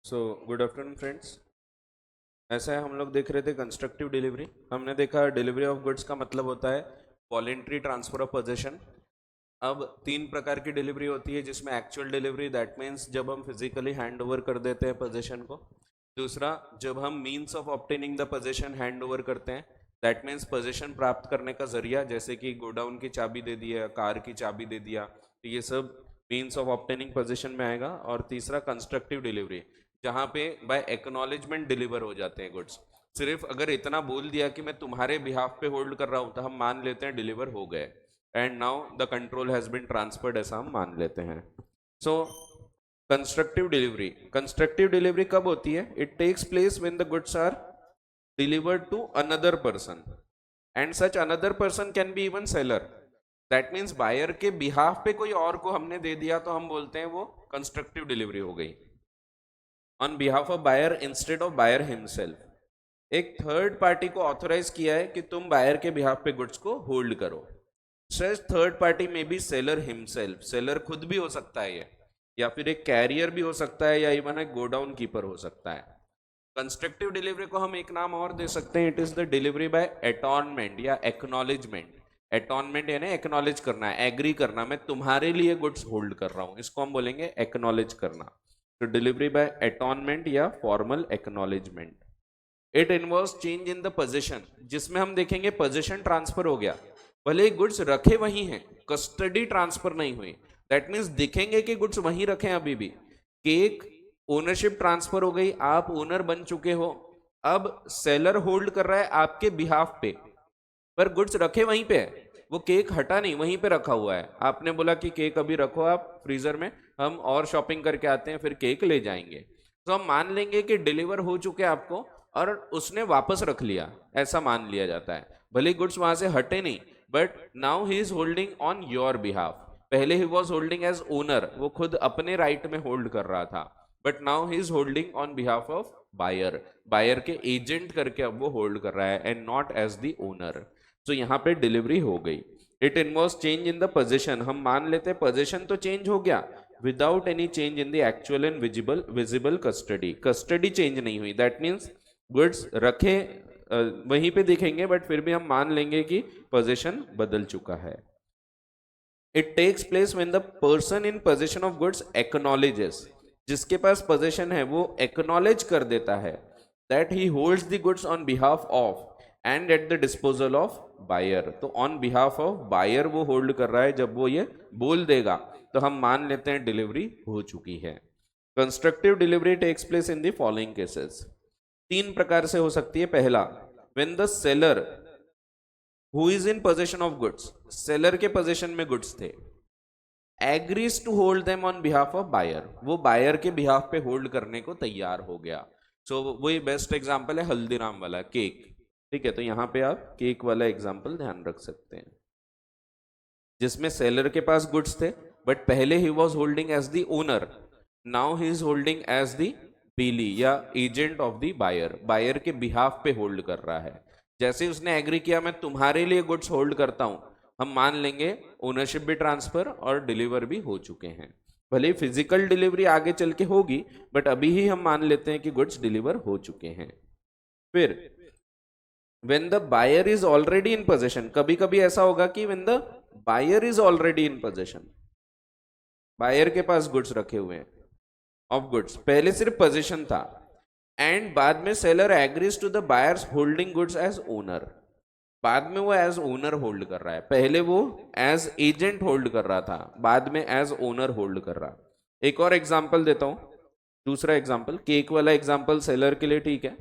So good afternoon friends. ऐसा है, हम लोग देख रहे थे कंस्ट्रक्टिव डिलीवरी। हमने देखा डिलीवरी ऑफ गुड्स का मतलब होता है वॉलेंट्री ट्रांसफर ऑफ पोजेशन। अब तीन प्रकार की डिलीवरी होती है, जिसमें एक्चुअल डिलीवरी, दैट मीन्स जब हम फिजिकली हैंड ओवर कर देते हैं पोजेशन को। दूसरा, जब हम means of obtaining the possession hand over करते हैं, दैट मीन्स पोजेशन प्राप्त करने का जरिया, जैसे कि गोडाउन की चाबी दे दिया, कार की चाबी दे दिया, तो ये सब मीन्स ऑफ ऑब्टेनिंग पोजेशन में आएगा। और तीसरा कंस्ट्रक्टिव डिलीवरी, जहाँ पे बाय एक्नॉलेजमेंट डिलीवर हो जाते हैं गुड्स। सिर्फ अगर इतना बोल दिया कि मैं तुम्हारे बिहाफ पे होल्ड कर रहा हूँ, तो हम मान लेते हैं डिलीवर हो गए, and now the control has been transferred, ऐसा हम मान लेते हैं। सो कंस्ट्रक्टिव डिलीवरी कब होती है? It takes place when the goods are delivered to another person, and such another person can be even seller. That means buyer के behalf पे कोई और को हमने दे दिया, तो हम बोलते हैं वो कंस्ट्रक्टिव डिलीवरी हो गई, on behalf of buyer instead of buyer himself. एक थर्ड पार्टी को ऑथोराइज किया है कि तुम बायर के बिहाफ पे गुड्स को होल्ड करो। सच थर्ड पार्टी में भी सेलर हिमसेल्फ, सेलर खुद भी हो सकता है ये, या फिर एक कैरियर भी हो सकता है, या इवन एक गोडाउन कीपर हो सकता है। कंस्ट्रक्टिव डिलीवरी को हम एक नाम और दे सकते हैं, it is the delivery by attornment या एक्नॉलेजमेंट। एटॉर्नमेंट यानी एक्नॉलेज करना है, एग्री करना, मैं तुम्हारे लिए गुड्स होल्ड कर रहा हूं, इसको हम बोलेंगे एक्नॉलेज करना। तो डिलीवरी बाय एटॉर्नमेंट या formal acknowledgement. It involves change in the position, जिसमें हम देखेंगे पोजीशन ट्रांसफर हो गया, भले गुड्स रखे वही हैं, कस्टडी ट्रांसफर नहीं हुई। दैट मीन्स दिखेंगे कि गुड्स वहीं रखे हैं अभी भी। केक ओनरशिप ट्रांसफर हो गई, आप ओनर बन चुके हो, अब सेलर होल्ड कर रहा है आपके बिहाफ पे, पर गुड्स रखे वहीं पे है, वो केक हटा नहीं, वहीं पे रखा हुआ है। आपने बोला कि केक अभी रखो आप फ्रीजर में, हम और शॉपिंग करके आते हैं, फिर केक ले जाएंगे। तो हम मान लेंगे कि डिलीवर हो चुके आपको, और उसने वापस रख लिया, ऐसा मान लिया जाता है। भले गुड्स वहां से हटे नहीं, but now he is holding on your behalf. पहले he was holding as owner, वो खुद अपने राइट में होल्ड कर रहा था, but now he is holding on behalf of buyer, buyer के एजेंट करके अब वो होल्ड कर रहा है, and not as the owner. तो यहाँ पे डिलीवरी हो गई। It involves change in the position, हम मान लेते हैं पोजीशन तो चेंज हो गया, without any change in the actual and visible custody, custody change नहीं हुई। दैट मीन्स गुड्स रखे वहीं पे दिखेंगे, बट फिर भी हम मान लेंगे कि पोजीशन बदल चुका है। It takes place when the person in possession of goods acknowledges, जिसके पास पोजीशन है वो एक्नॉलेज कर देता है that he holds the goods on behalf of and at the disposal of buyer. तो ऑन बिहाफ ऑफ बायर वो hold कर रहा है, जब वो ये बोल देगा तो हम मान लेते हैं डिलीवरी हो चुकी है। Constructive delivery takes place in the following cases, तीन प्रकार से हो सकती है। पहला, when the seller who is in possession of goods, seller के पोजीशन में गुड्स थे, agrees to hold them on behalf of buyer, वो बायर के बिहाफ पे होल्ड करने को तैयार हो गया। सो वही बेस्ट एग्जांपल है हल्दीराम वाला केक। ठीक है, तो यहाँ पे आप केक वाला एग्जांपल ध्यान रख सकते हैं, जिसमें सेलर के पास गुड्स थे, बट पहले he was holding as the owner, now he is holding as the bailee या agent of the buyer, buyer के बिहाफ पे होल्ड कर रहा है। जैसे उसने एग्री किया मैं तुम्हारे लिए गुड्स होल्ड करता हूं, हम मान लेंगे ओनरशिप भी ट्रांसफर और डिलीवर भी हो चुके हैं। भले फिजिकल डिलीवरी आगे चल के होगी, बट अभी ही हम मान लेते हैं कि गुड्स डिलीवर हो चुके हैं। फिर when the buyer is already in possession, कभी कभी ऐसा होगा कि when the buyer is already in possession, buyer के पास गुड्स रखे हुए हैं ऑफ गुड्स, पहले सिर्फ पोजीशन था, एंड बाद में seller agrees to the buyer's holding goods as owner, बाद में वो एज ओनर होल्ड कर रहा है, पहले वो एज एजेंट होल्ड कर रहा था, बाद में एज ओनर होल्ड कर रहा। एक और एग्जांपल देता हूं, दूसरा एग्जांपल, केक वाला एग्जांपल सेलर के लिए ठीक है।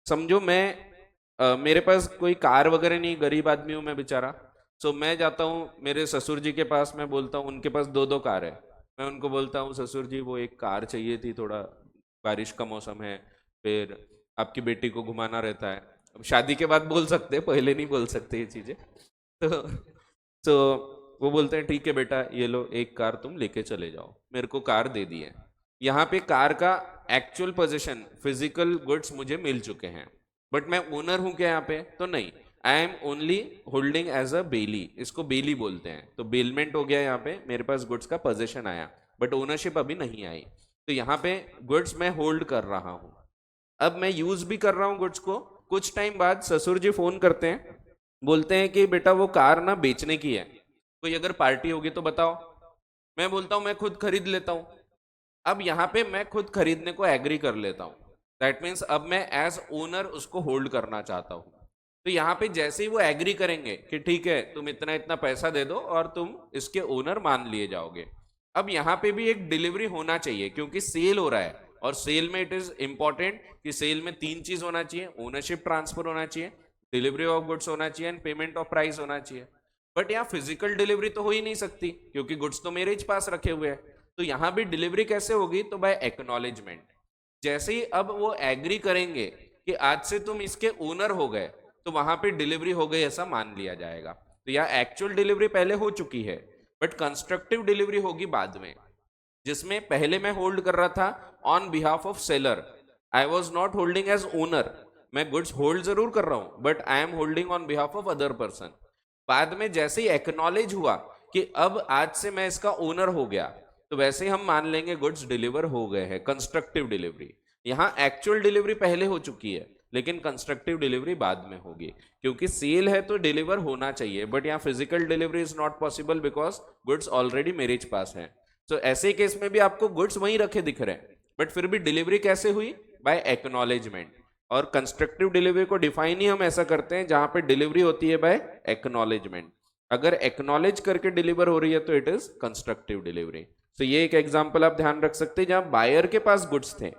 समझो मैं मेरे पास कोई कार वगैरह नहीं, गरीब आदमी हूं मैं बेचारा। सो मैं जाता हूँ मेरे ससुर जी के पास, मैं बोलता हूँ, उनके पास दो दो कार है, मैं उनको बोलता हूँ ससुर जी वो एक कार चाहिए थी, थोड़ा बारिश का मौसम है, फिर आपकी बेटी को घुमाना रहता है। अब शादी के बाद बोल सकते हैं, पहले नहीं बोल सकते ये चीजें। तो वो बोलते हैं ठीक है बेटा, ये लो एक कार तुम लेके चले जाओ, मेरे को कार दे दी है। यहाँ पे कार का एक्चुअल पोजीशन, फिजिकल गुड्स मुझे मिल चुके हैं, बट मैं ओनर हूं क्या यहाँ पे? तो नहीं, I am only holding as a bailee, इसको बेली बोलते हैं। तो बेलमेंट हो गया, यहाँ पे मेरे पास गुड्स का पोजीशन आया, बट ओनरशिप अभी नहीं आई। तो यहाँ पे गुड्स मैं होल्ड कर रहा हूं, अब मैं यूज भी कर रहा हूं गुड्स को। कुछ टाइम बाद ससुर जी फोन करते हैं, बोलते हैं कि बेटा वो कार ना बेचने की है, कोई अगर पार्टी होगी तो बताओ। मैं बोलता हूं मैं खुद खरीद लेता हूं। अब यहाँ पे मैं खुद खरीदने को एग्री कर लेता हूँ। दैट मीन्स अब मैं एज ओनर उसको होल्ड करना चाहता हूँ। तो यहाँ पे जैसे ही वो एग्री करेंगे कि ठीक है तुम इतना इतना पैसा दे दो और तुम इसके ओनर मान लिए जाओगे। अब यहाँ पे भी एक डिलीवरी होना चाहिए क्योंकि सेल हो रहा है, और सेल में इट इज इंपॉर्टेंट कि सेल में तीन चीज होना चाहिए, ओनरशिप ट्रांसफर होना चाहिए, डिलीवरी ऑफ गुड्स होना चाहिए एंड पेमेंट ऑफ प्राइस होना चाहिए। बट यहाँ फिजिकल डिलीवरी तो हो ही नहीं सकती क्योंकि गुड्स तो मेरे ही पास रखे हुए हैं। तो यहां भी डिलीवरी कैसे होगी, तो बाय एक्नॉलेजमेंट। जैसे ही अब वो एग्री करेंगे कि आज से तुम इसके ओनर हो गए, तो वहां पे डिलीवरी हो गई ऐसा मान लिया जाएगा। तो यहाँ एक्चुअल डिलीवरी पहले हो चुकी है, बट कंस्ट्रक्टिव डिलीवरी होगी बाद में, जिसमें पहले मैं होल्ड कर रहा था on behalf of seller, I was not holding as owner. मैं गुड्स होल्ड जरूर कर रहा हूं but I am holding on behalf of other person. बाद में जैसे ही एक्नॉलेज हुआ कि अब आज से मैं इसका ओनर हो गया, तो वैसे ही हम मान लेंगे गुड्स डिलीवर हो गए हैं, कंस्ट्रक्टिव डिलीवरी। यहाँ एक्चुअल डिलीवरी पहले हो चुकी है लेकिन कंस्ट्रक्टिव डिलीवरी बाद में होगी, क्योंकि सेल है तो डिलीवर होना चाहिए, बट यहाँ physical delivery is not possible because goods already मेरे पास है। तो ऐसे केस में भी आपको गुड्स वहीं रखे दिख रहे हैं, बट फिर भी डिलीवरी कैसे हुई, बाय एक्नॉलेजमेंट। और कंस्ट्रक्टिव डिलीवरी को डिफाइन ही हम ऐसा करते हैं जहां पे डिलीवरी होती है बाय एक्नॉलेजमेंट। अगर एक्नॉलेज करके डिलीवर हो रही है तो इट इज कंस्ट्रक्टिव डिलीवरी। तो ये एक एग्जांपल आप ध्यान रख सकते हैं जहां बायर के पास गुड्स थे,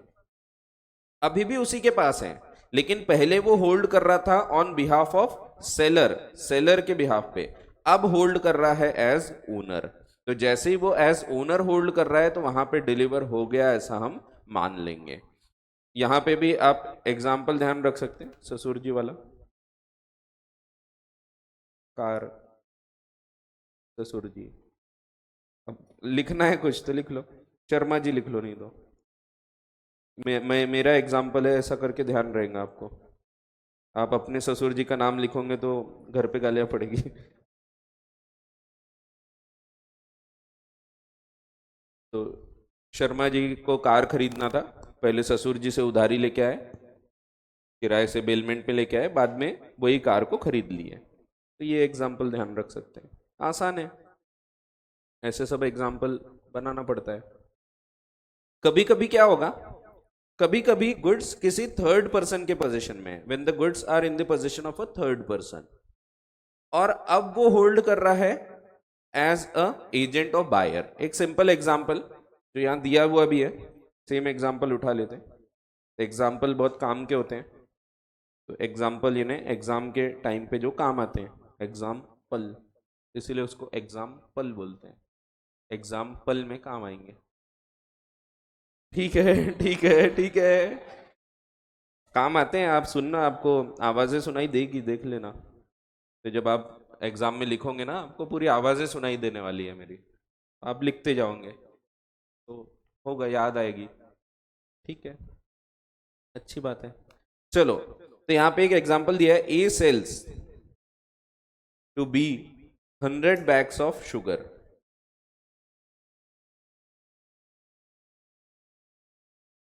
अभी भी उसी के पास है, लेकिन पहले वो होल्ड कर रहा था on behalf of seller, seller के बिहाफ पे, अब होल्ड कर रहा है एज ओनर। तो जैसे ही वो एज ओनर होल्ड कर रहा है तो वहां पे डिलीवर हो गया ऐसा हम मान लेंगे। यहां पे भी आप एग्जाम्पल ध्यान रख सकते हैं, ससुर जी वाला कार, ससुर जी। अब लिखना है कुछ तो लिख लो, शर्मा जी लिख लो, नहीं तो मेरा एग्जाम्पल है ऐसा करके ध्यान रहेगा आपको। आप अपने ससुर जी का नाम लिखोगे तो घर पे गालियां पड़ेगी। तो शर्मा जी को कार खरीदना था, पहले ससुर जी से उधारी लेके आए, किराए से बेलमेंट पे लेके आए, बाद में वही कार को खरीद लिए। तो ये एग्जाम्पल ध्यान रख सकते हैं, आसान है, ऐसे सब एग्जाम्पल बनाना पड़ता है। कभी कभी क्या होगा, कभी कभी गुड्स किसी थर्ड पर्सन के पोजीशन में, when the goods are in the position of a third person, और अब वो होल्ड कर रहा है as a agent of buyer. एक सिंपल एग्जांपल जो यहां दिया हुआ भी है, सेम एग्जांपल उठा लेते हैं। एग्जांपल बहुत काम के होते हैं, तो एग्जांपल यानी एग्जाम के टाइम पे जो काम आते हैं, एग्जाम्पल, इसीलिए उसको एग्जाम्पल बोलते हैं, एग्जाम्पल में काम आएंगे। ठीक है ठीक है ठीक है, काम आते हैं, आप सुनना, आपको आवाजें सुनाई देगी, देख लेना। तो जब आप एग्जाम में लिखोगे ना, आपको पूरी आवाजें सुनाई देने वाली है मेरी, आप लिखते जाओगे तो होगा, याद आएगी। ठीक है, अच्छी बात है। चलो, तो यहाँ पे एक एग्जांपल दिया है, A sells to B 100 bags of sugar.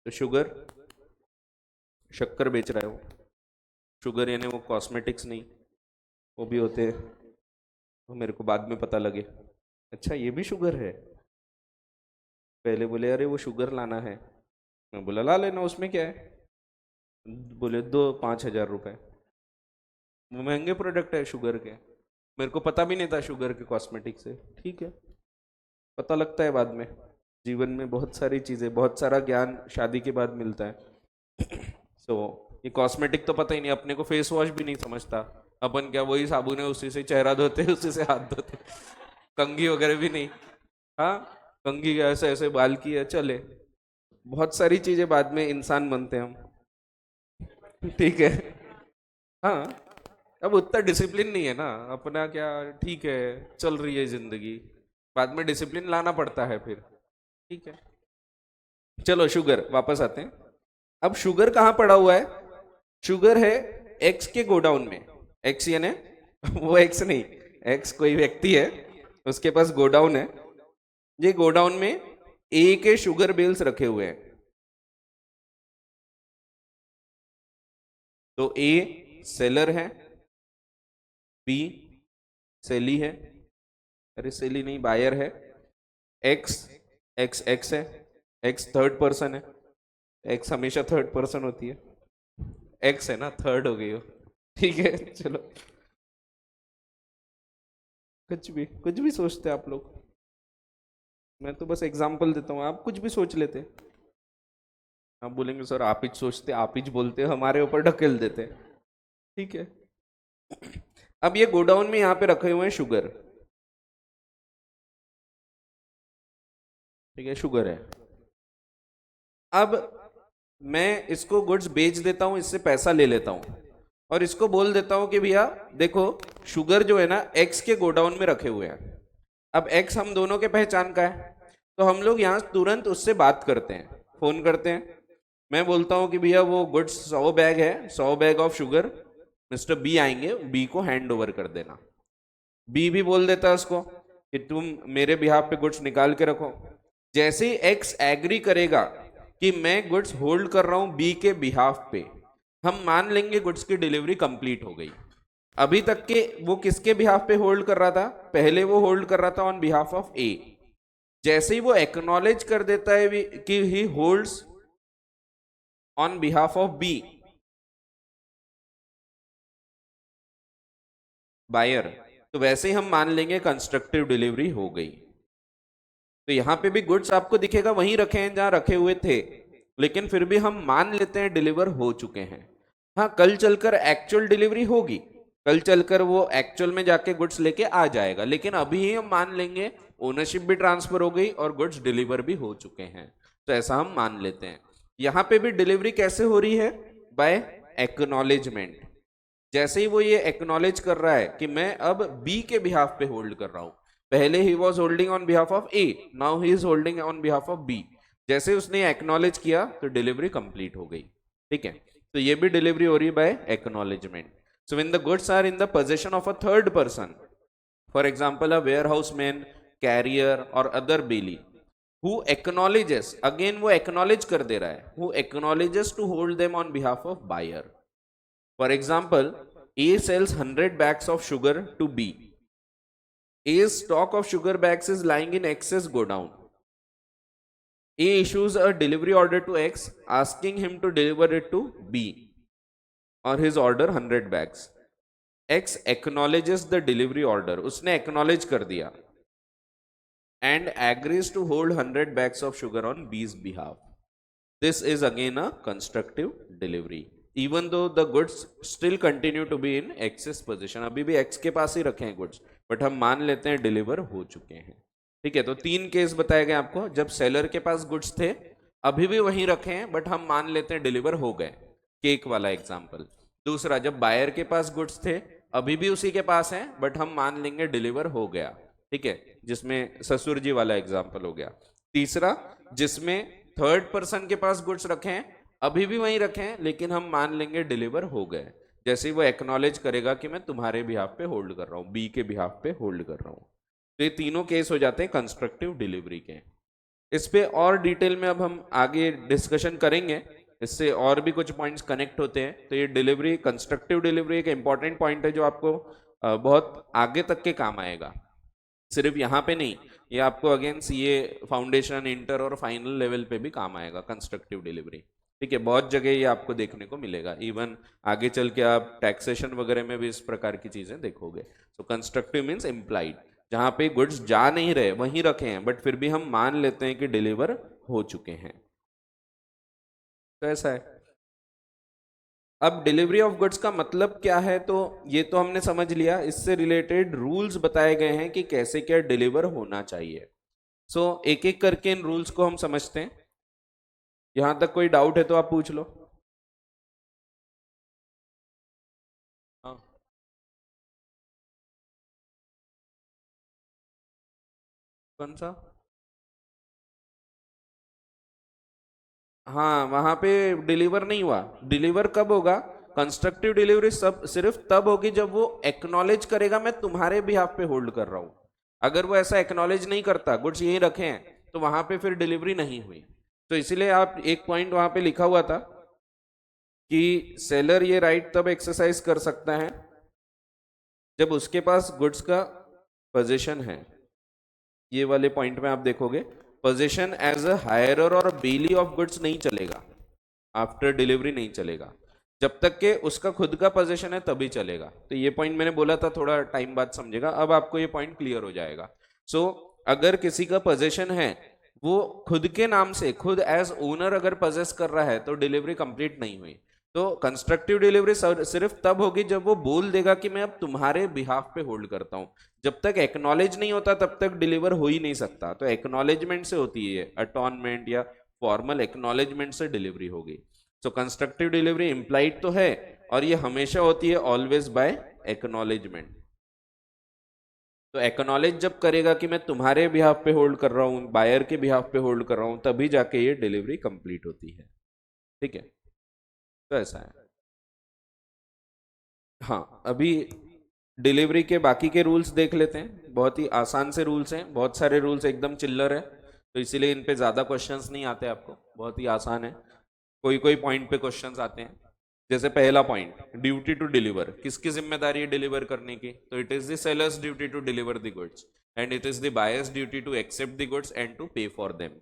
तो शुगर, शक्कर बेच रहा है वो, शुगर यानी वो कॉस्मेटिक्स नहीं, वो भी होते हैं, तो मेरे को बाद में पता लगे अच्छा ये भी शुगर है। पहले बोले अरे वो शुगर लाना है, मैं बोला ला लेना, उसमें क्या है, बोले दो 5,000 रुपए। वो महंगे प्रोडक्ट है शुगर के, मेरे को पता भी नहीं था शुगर के कॉस्मेटिक से। ठीक है, पता लगता है बाद में, जीवन में बहुत सारी चीजें, बहुत सारा ज्ञान शादी के बाद मिलता है। सो ये कॉस्मेटिक तो पता ही नहीं, अपने को फेस वॉश भी नहीं समझता, अपन क्या वही साबुन है उसी से चेहरा धोते, उसी से हाथ धोते, कंघी वगैरह भी नहीं। हाँ, कंघी ऐसे ऐसे बाल की है, चले, बहुत सारी चीजें बाद में इंसान बनते हैं हम। ठीक है, हाँ, अब उतना डिसिप्लिन नहीं है ना अपना, क्या ठीक है चल रही है जिंदगी, बाद में डिसिप्लिन लाना पड़ता है फिर। ठीक है, चलो शुगर वापस आते हैं। अब शुगर कहाँ पड़ा हुआ है, शुगर है एक्स के गोडाउन में, एक्स यानी वो एक्स नहीं, एक्स कोई व्यक्ति है, उसके पास गोडाउन है, ये गोडाउन में ए के शुगर बेल्स रखे हुए हैं, तो ए सेलर है, बी सेली है, अरे सेली नहीं बायर है, एक्स एक्स एक्स है, एक्स थर्ड पर्सन है, एक्स हमेशा थर्ड पर्सन होती है, एक्स है ना, थर्ड हो गई हो, ठीक है चलो। कुछ भी सोचते आप लोग, मैं तो बस एग्जांपल देता हूँ, आप कुछ भी सोच लेते। आप बोलेंगे सर आप ही सोचते, आप ही बोलते, हमारे ऊपर ढकेल देते, ठीक है। अब ये गोडाउन में यहाँ पे रखे हुए हैं शुगर, ठीक है, शुगर है। अब मैं इसको गुड्स बेच देता हूं, इससे पैसा ले लेता हूं और इसको बोल देता हूं कि भैया देखो शुगर जो है ना एक्स के गोडाउन में रखे हुए हैं। अब एक्स हम दोनों के पहचान का है, तो हम लोग यहाँ तुरंत उससे बात करते हैं, फोन करते हैं। मैं बोलता हूँ कि भैया वो गुड्स 100 बैग है, 100 bag of sugar, mister B आएंगे, बी को हैंड ओवर कर देना। बी भी बोल देता है उसको कि तुम मेरे बिहाफ पे गुड्स निकाल के रखो। जैसे ही एक्स एग्री करेगा कि मैं गुड्स होल्ड कर रहा हूं बी के बिहाफ पे, हम मान लेंगे गुड्स की डिलीवरी कंप्लीट हो गई। अभी तक के वो किसके बिहाफ पे होल्ड कर रहा था, पहले वो होल्ड कर रहा था ऑन बिहाफ ऑफ ए। जैसे ही वो एक्नॉलेज कर देता है कि he holds on behalf of B buyer, तो वैसे ही हम मान लेंगे कंस्ट्रक्टिव डिलीवरी हो गई। तो यहां पे भी गुड्स आपको दिखेगा वहीं रखे हैं जहां रखे हुए थे, लेकिन फिर भी हम मान लेते हैं डिलीवर हो चुके हैं। हाँ, कल चलकर एक्चुअल डिलीवरी होगी, कल चलकर वो एक्चुअल में जाके गुड्स लेके आ जाएगा, लेकिन अभी ही हम मान लेंगे ओनरशिप भी ट्रांसफर हो गई और गुड्स डिलीवर भी हो चुके हैं, तो ऐसा हम मान लेते हैं। यहां पे भी डिलीवरी कैसे हो रही है, बाय एक्नॉलेजमेंट। जैसे ही वो ये एक्नॉलेज कर रहा है कि मैं अब बी के बिहाफ पे होल्ड कर रहा हूं, पहले he was holding on behalf of A, now he is holding on behalf of B, जैसे उसने एक्नॉलेज किया तो डिलीवरी कंप्लीट हो गई, ठीक है। तो ये भी डिलीवरी हो रही है by acknowledgement. So when the goods are in the position of a third person, for example a warehouse man, carrier और other bailee, who acknowledges, again वो एक्नॉलेज कर दे रहा है, who acknowledges to hold them on behalf of buyer. For example, A sells 100 bags of sugar to B. A's stock of sugar bags is lying in X's godown. A issues a delivery order to X asking him to deliver it to B or his order 100 bags. X acknowledges the delivery order. उसने acknowledge कर दिया and agrees to hold 100 bags of sugar on B's behalf. This is again a constructive delivery. Even though the goods still continue to be in X's position, अभी भी X के पास ही रखे हैं goods, but हम मान लेते हैं डिलीवर हो चुके हैं, ठीक है। तो 3 केस बताए गए आपको, जब सेलर के पास गुड्स थे अभी भी वहीं रखे हैं बट हम मान लेते हैं डिलीवर हो गए, केक वाला एग्जाम्पल। दूसरा, जब बायर के पास गुड्स थे अभी भी उसी के पास हैं बट हम मान लेंगे डिलीवर हो गया, ठीक है, जिसमें ससुर जी वाला एग्जाम्पल हो गया। तीसरा, जिसमें थर्ड पर्सन के पास गुड्स रखे हैं अभी भी वहीं रखे हैं लेकिन हम मान लेंगे डिलीवर हो गए, जैसे ही वो एक्नॉलेज करेगा कि मैं तुम्हारे बिहाफ पे होल्ड कर रहा हूं, बी के बिहाफ पे होल्ड कर रहा हूं। तो ये तीनों केस हो जाते हैं कंस्ट्रक्टिव डिलीवरी के। इस पे और डिटेल में अब हम आगे डिस्कशन करेंगे, इससे और भी कुछ पॉइंट्स कनेक्ट होते हैं। तो ये डिलीवरी, कंस्ट्रक्टिव डिलीवरी एक इंपॉर्टेंट पॉइंट है जो आपको बहुत आगे तक के काम आएगा, सिर्फ यहाँ पे नहीं, ये आपको अगेन सीए फाउंडेशन, इंटर और फाइनल लेवल पे भी काम आएगा कंस्ट्रक्टिव डिलीवरी, ठीक है। बहुत जगह ये आपको देखने को मिलेगा, इवन आगे चल के आप टैक्सेशन वगैरह में भी इस प्रकार की चीजें देखोगे। सो कंस्ट्रक्टिव मींस इम्प्लाइड, जहां पे गुड्स जा नहीं रहे वहीं रखे हैं बट फिर भी हम मान लेते हैं कि डिलीवर हो चुके हैं, तो ऐसा है। अब डिलीवरी ऑफ गुड्स का मतलब क्या है, तो ये तो हमने समझ लिया, इससे रिलेटेड रूल्स बताए गए हैं कि कैसे क्या डिलीवर होना चाहिए। सो एक एक करके इन रूल्स को हम समझते हैं। यहां तक कोई डाउट है तो आप पूछ लो। हाँ, कौन सा? हाँ, वहां पे डिलीवर नहीं हुआ, डिलीवर कब होगा, कंस्ट्रक्टिव डिलीवरी सब सिर्फ तब होगी जब वो एक्नॉलेज करेगा मैं तुम्हारे बिहाफ पे होल्ड कर रहा हूं। अगर वो ऐसा एक्नॉलेज नहीं करता, गुड्स यहीं रखे हैं, तो वहां पे फिर डिलीवरी नहीं हुई। तो इसीलिए आप एक पॉइंट वहां पे लिखा हुआ था कि सेलर ये राइट तब एक्सरसाइज कर सकता है जब उसके पास गुड्स का पोजीशन है। ये वाले पॉइंट में आप देखोगे पोजीशन एज अ हायरर और बेली ऑफ गुड्स नहीं चलेगा, आफ्टर डिलीवरी नहीं चलेगा, जब तक के उसका खुद का पोजीशन है तभी चलेगा। तो ये पॉइंट मैंने बोला था, थोड़ा टाइम बाद समझेगा, अब आपको ये पॉइंट क्लियर हो जाएगा। सो अगर किसी का पोजीशन है, वो खुद के नाम से खुद एज ओनर अगर पोजेस कर रहा है तो डिलीवरी कंप्लीट नहीं हुई। तो कंस्ट्रक्टिव डिलीवरी सिर्फ तब होगी जब वो बोल देगा कि मैं अब तुम्हारे बिहाफ पे होल्ड करता हूं। जब तक एक्नॉलेज नहीं होता तब तक डिलीवर हो ही नहीं सकता। तो एक्नॉलेजमेंट से होती है, अटॉनमेंट या फॉर्मल एक्नॉलेजमेंट से डिलीवरी होगी। सो कंस्ट्रक्टिव डिलीवरी इंप्लाइड तो है, और ये हमेशा होती है ऑलवेज बाय एक्नॉलेजमेंट। तो एक्नॉलेज जब करेगा कि मैं तुम्हारे बिहाफ पे होल्ड कर रहा हूं, बायर के बिहाफ पे होल्ड कर रहा हूं, तभी जाके ये डिलीवरी कंप्लीट होती है। ठीक है, तो ऐसा है। हाँ, अभी डिलीवरी के बाकी के रूल्स देख लेते हैं। बहुत ही आसान से रूल्स हैं, बहुत सारे रूल्स एकदम चिल्लर है, तो इसीलिए इन पे ज्यादा क्वेश्चंस नहीं आते आपको, बहुत ही आसान है। कोई कोई पॉइंट पे क्वेश्चंस आते हैं। जैसे पहला पॉइंट, ड्यूटी टू डिलीवर, किसकी जिम्मेदारी है डिलीवर करने की? तो it is the seller's duty to deliver the goods and it is the buyer's duty to accept the goods and to pay for them.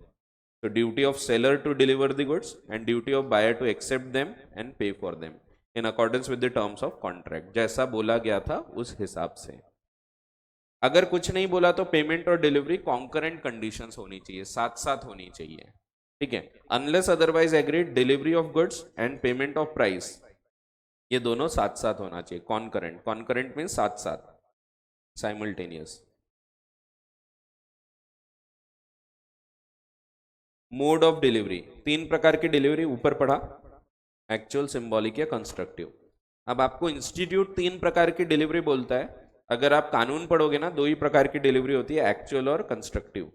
तो duty of seller to deliver the goods and duty of buyer to accept them and pay for them in accordance with the terms of contract, जैसा बोला गया था उस हिसाब से। अगर कुछ नहीं बोला तो पेमेंट और डिलीवरी कॉन्करेंट कंडीशंस होनी चाहिए, साथ साथ होनी चाहिए। ठीक है, unless otherwise agreed, delivery of goods and payment of price, ये दोनों साथ साथ होना चाहिए। कॉन्करेंट, कॉन्करेंट मीन साथ साथ, साइमल्टेनियस। मोड ऑफ डिलीवरी, तीन प्रकार की डिलीवरी ऊपर पढ़ा, एक्चुअल, सिंबॉलिक या कंस्ट्रक्टिव। अब आपको इंस्टीट्यूट तीन प्रकार की डिलीवरी बोलता है। अगर आप कानून पढ़ोगे ना, दो ही प्रकार की डिलीवरी होती है, एक्चुअल और constructive.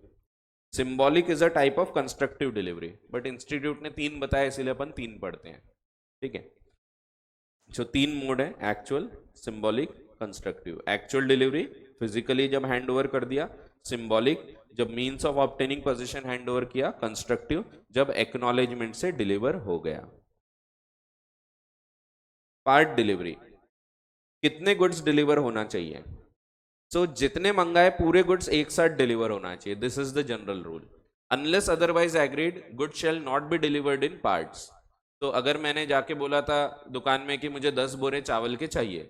Symbolic is a type of constructive delivery, but institute ने तीन बताया इसीलिए अपन तीन पढ़ते हैं। ठीक है, जो तीन मोड है, actual, symbolic, constructive. Actual delivery physically जब हैंड ओवर कर दिया, सिंबॉलिक जब means of obtaining position hand over किया, कंस्ट्रक्टिव जब एक्नॉलेजमेंट से डिलीवर हो गया। पार्ट डिलीवरी, कितने गुड्स डिलीवर होना चाहिए? सो जितने मंगाए पूरे गुड्स एक साथ डिलीवर होना चाहिए, this is the general rule. Unless otherwise agreed, good shall not be delivered in parts. तो अगर मैंने जाके बोला था दुकान में कि मुझे 10 बोरे चावल के चाहिए,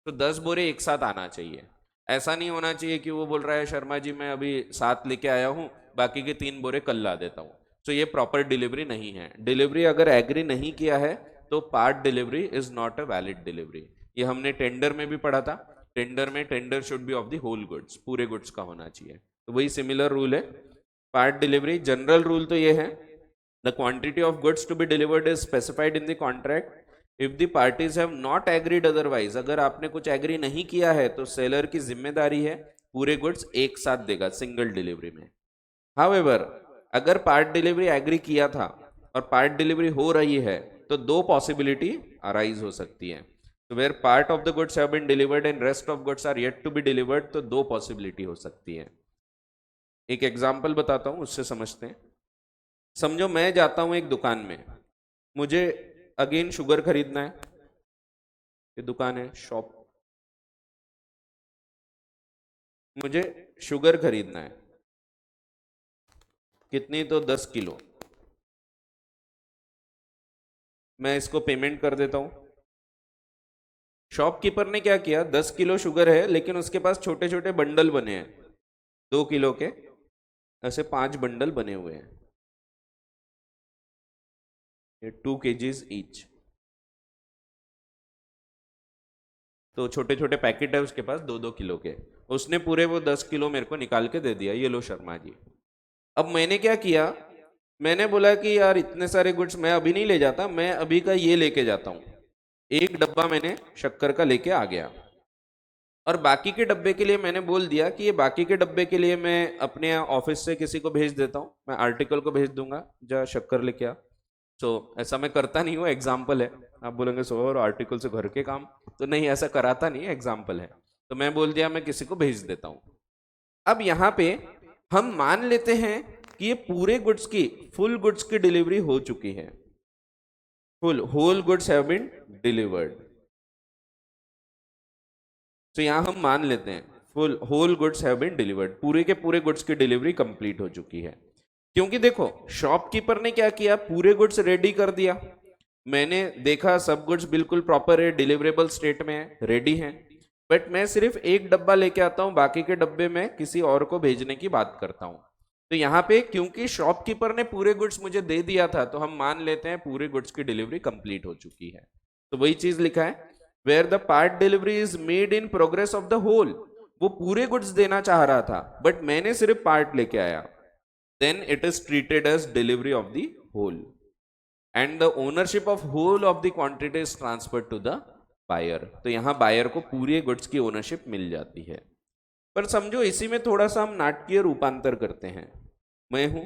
तो 10 बोरे एक साथ आना चाहिए। ऐसा नहीं होना चाहिए कि वो बोल रहा है शर्मा जी मैं अभी 7 लेके आया हूँ, बाकी के 3 बोरे कल ला देता हूँ। तो ये प्रॉपर डिलीवरी नहीं है। डिलीवरी अगर एग्री नहीं किया है तो part delivery is not a valid delivery. ये हमने टेंडर में भी पढ़ा था। टेंडर में tender should be of the whole goods, पूरे गुड्स का होना चाहिए। तो वही सिमिलर रूल है पार्ट डिलीवरी। जनरल रूल तो ये है, the quantity of goods to be delivered is specified in the contract if the parties have not agreed otherwise. अगर आपने कुछ एग्री नहीं किया है तो सेलर की जिम्मेदारी है पूरे गुड्स एक साथ देगा सिंगल डिलीवरी में। हाउएवर, अगर पार्ट डिलीवरी एग्री किया था और पार्ट डिलीवरी हो रही है तो दो पॉसिबिलिटी अराइज हो सकती है। तो where part of the goods have been delivered and rest of goods are yet to be delivered, तो दो पॉसिबिलिटी हो सकती है। एक एग्जांपल बताता हूं, उससे समझते हैं। समझो मैं जाता हूं एक दुकान में, मुझे अगेन शुगर खरीदना है। ये दुकान है, शॉप, मुझे शुगर खरीदना है। कितनी? तो 10 किलो। मैं इसको पेमेंट कर देता हूं। शॉपकीपर ने क्या किया, 10 किलो शुगर है लेकिन उसके पास छोटे छोटे बंडल बने हैं 2 किलो के, ऐसे 5 बंडल बने हुए हैं, ये 2 kgs ईच। तो छोटे छोटे पैकेट है उसके पास 2-2 किलो के। उसने पूरे वो 10 किलो मेरे को निकाल के दे दिया, ये लो शर्मा जी। अब मैंने क्या किया, मैंने बोला कि यार इतने सारे गुड्स मैं अभी नहीं ले जाता, मैं अभी का ये लेके जाता हूँ। एक डब्बा मैंने शक्कर का लेके आ गया, और बाकी के डब्बे के लिए मैंने बोल दिया कि ये बाकी के डब्बे के लिए मैं अपने ऑफिस से किसी को भेज देता हूँ, मैं आर्टिकल को भेज दूंगा जा शक्कर लेके आ। तो ऐसा मैं करता नहीं हूँ, एग्जाम्पल है। आप बोलेंगे सो और आर्टिकल से घर के काम, तो नहीं, ऐसा कराता नहीं, एग्जाम्पल है। तो मैं बोल दिया मैं किसी को भेज देता हूँ। अब यहाँ पे हम मान लेते हैं कि ये पूरे गुड्स की, फुल गुड्स की डिलीवरी हो चुकी है, full whole goods have been delivered. तो यहां हम मान लेते हैं full whole goods have been delivered, पूरे के पूरे गुड्स की डिलीवरी कंप्लीट हो चुकी है। क्योंकि देखो शॉपकीपर ने क्या किया, पूरे गुड्स रेडी कर दिया, मैंने देखा सब गुड्स बिल्कुल प्रॉपर है, डिलीवरेबल स्टेट में है, रेडी है, बट मैं सिर्फ एक डब्बा लेके आता हूं, बाकी के डब्बे में किसी और को भेजने की बात करता हूं। तो यहाँ पे क्योंकि शॉपकीपर ने पूरे गुड्स मुझे दे दिया था, तो हम मान लेते हैं पूरे गुड्स की डिलीवरी कंप्लीट हो चुकी है। तो वही चीज लिखा है, where the part delivery is made in progress of the whole, वो पूरे गुड्स देना चाह रहा था बट मैंने सिर्फ पार्ट लेके आया, then it is treated as delivery of the whole and the ownership of whole of the quantity is transferred to the buyer. तो यहां बायर को पूरे गुड्स की ओनरशिप मिल जाती है। पर समझो इसी में थोड़ा सा हम नाटकीय रूपांतर करते हैं। मैं हूं,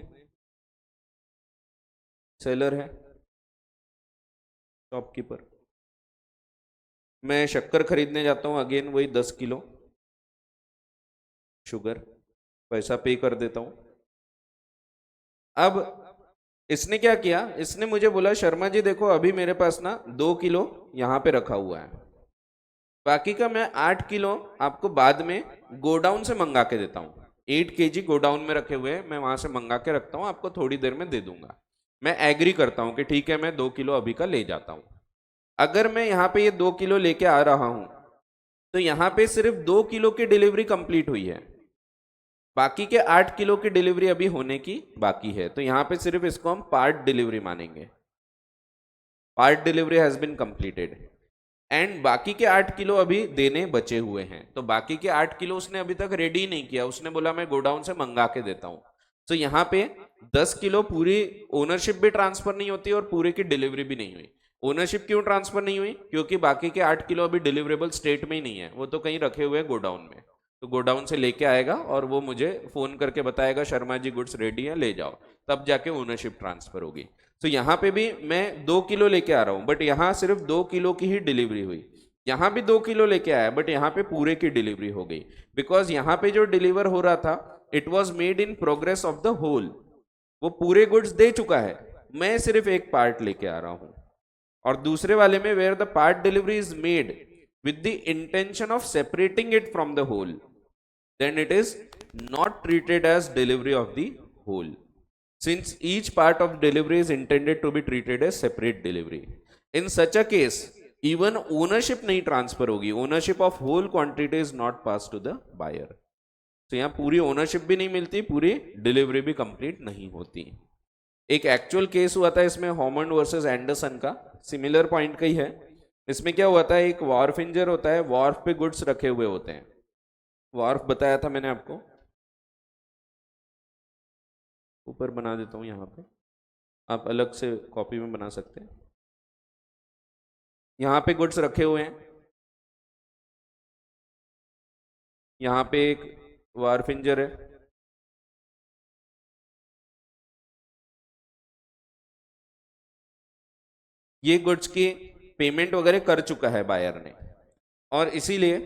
सेलर है, शॉपकीपर, मैं शक्कर खरीदने जाता हूं, अगेन वही 10 किलो शुगर, पैसा पे कर देता हूं। अब इसने क्या किया, इसने मुझे बोला शर्मा जी देखो अभी मेरे पास ना 2 किलो यहां पे रखा हुआ है, बाकी का मैं 8 किलो आपको बाद में गोडाउन से मंगा के देता हूँ। 8 केजी गोडाउन में रखे हुए हैं, मैं वहां से मंगा के रखता हूँ, आपको थोड़ी देर में दे दूंगा। मैं एग्री करता हूँ कि ठीक है मैं 2 किलो अभी का ले जाता हूँ। अगर मैं यहाँ पे ये 2 किलो लेके आ रहा हूँ तो यहाँ पे सिर्फ 2 किलो की डिलीवरी कंप्लीट हुई है, बाकी के 8 किलो की डिलीवरी अभी होने की बाकी है। तो यहाँ पे सिर्फ इसको हम पार्ट डिलीवरी मानेंगे, part delivery has been completed एंड बाकी के 8 किलो अभी देने बचे हुए हैं। तो बाकी के 8 किलो उसने अभी तक रेडी नहीं किया, उसने बोला मैं गोडाउन से मंगा के देता हूं। तो यहाँ पे 10 किलो पूरी ओनरशिप भी ट्रांसफर नहीं होती और पूरे की डिलीवरी भी नहीं हुई। ओनरशिप क्यों ट्रांसफर नहीं हुई, क्योंकि बाकी के 8 किलो अभी डिलीवरेबल स्टेट में ही नहीं है, वो तो कहीं रखे हुए हैं गोडाउन में। तो गोडाउन से लेके आएगा और वो मुझे फोन करके बताएगा शर्मा जी गुड्स रेडी है ले जाओ, तब जाके ओनरशिप ट्रांसफर होगी। तो यहाँ पे भी मैं 2 किलो लेके आ रहा हूं बट यहाँ सिर्फ 2 किलो की ही डिलीवरी हुई, यहाँ भी 2 किलो लेके आया बट यहाँ पे पूरे की डिलीवरी हो गई, बिकॉज यहाँ पे जो डिलीवर हो रहा था it was made in progress of the whole, वो पूरे गुड्स दे चुका है, मैं सिर्फ एक पार्ट लेके आ रहा हूं। और दूसरे वाले में where the part delivery is made with the intention of separating it from the whole, then it is not treated as delivery of the whole, since each part of delivery is intended to be treated as separate delivery. In such a case, even ownership नहीं transfer होगी, ownership of whole quantity is not passed to the buyer. तो यहाँ पूरी ownership भी नहीं मिलती, पूरी delivery भी कंप्लीट नहीं होती। एक एक्चुअल केस हुआ था इसमें, हॉमंड वर्सेस एंडरसन का, सिमिलर पॉइंट का ही है। इसमें क्या हुआ था, एक वॉर्फ इंजर होता है, वॉर्फ पे गुड्स रखे हुए होते हैं, वॉर्फ बताया था मैंने आपको, ऊपर बना देता हूं यहाँ पे, आप अलग से कॉपी में बना सकते हैं। यहाँ पे गुड्स रखे हुए हैं, यहाँ पे एक वार्फ इंजर है, ये गुड्स की पेमेंट वगैरह कर चुका है बायर ने, और इसीलिए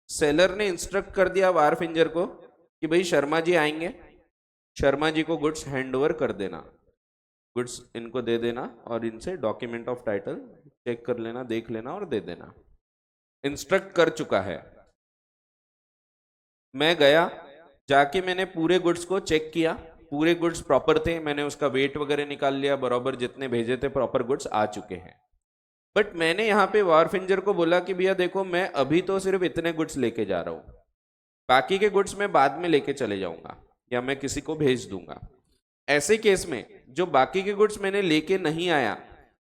सेलर ने इंस्ट्रक्ट कर दिया वार्फ इंजर को कि भाई शर्मा जी आएंगे, शर्मा जी को गुड्स हैंड ओवर कर देना, गुड्स इनको दे देना और इनसे डॉक्यूमेंट ऑफ टाइटल चेक कर लेना, देख लेना और दे देना, इंस्ट्रक्ट कर चुका है। मैं गया, जाके मैंने पूरे गुड्स को चेक किया, पूरे गुड्स प्रॉपर थे, मैंने उसका वेट वगैरह निकाल लिया, बराबर जितने भेजे थे प्रॉपर गुड्स आ चुके हैं। बट मैंने यहाँ पे वार्फ इंजर को बोला कि भैया देखो मैं अभी तो सिर्फ इतने गुड्स लेके जा रहा हूँ, बाकी के गुड्स मैं बाद में लेके चले जाऊंगा या मैं किसी को भेज दूंगा। ऐसे केस में जो बाकी के गुड्स मैंने लेके नहीं आया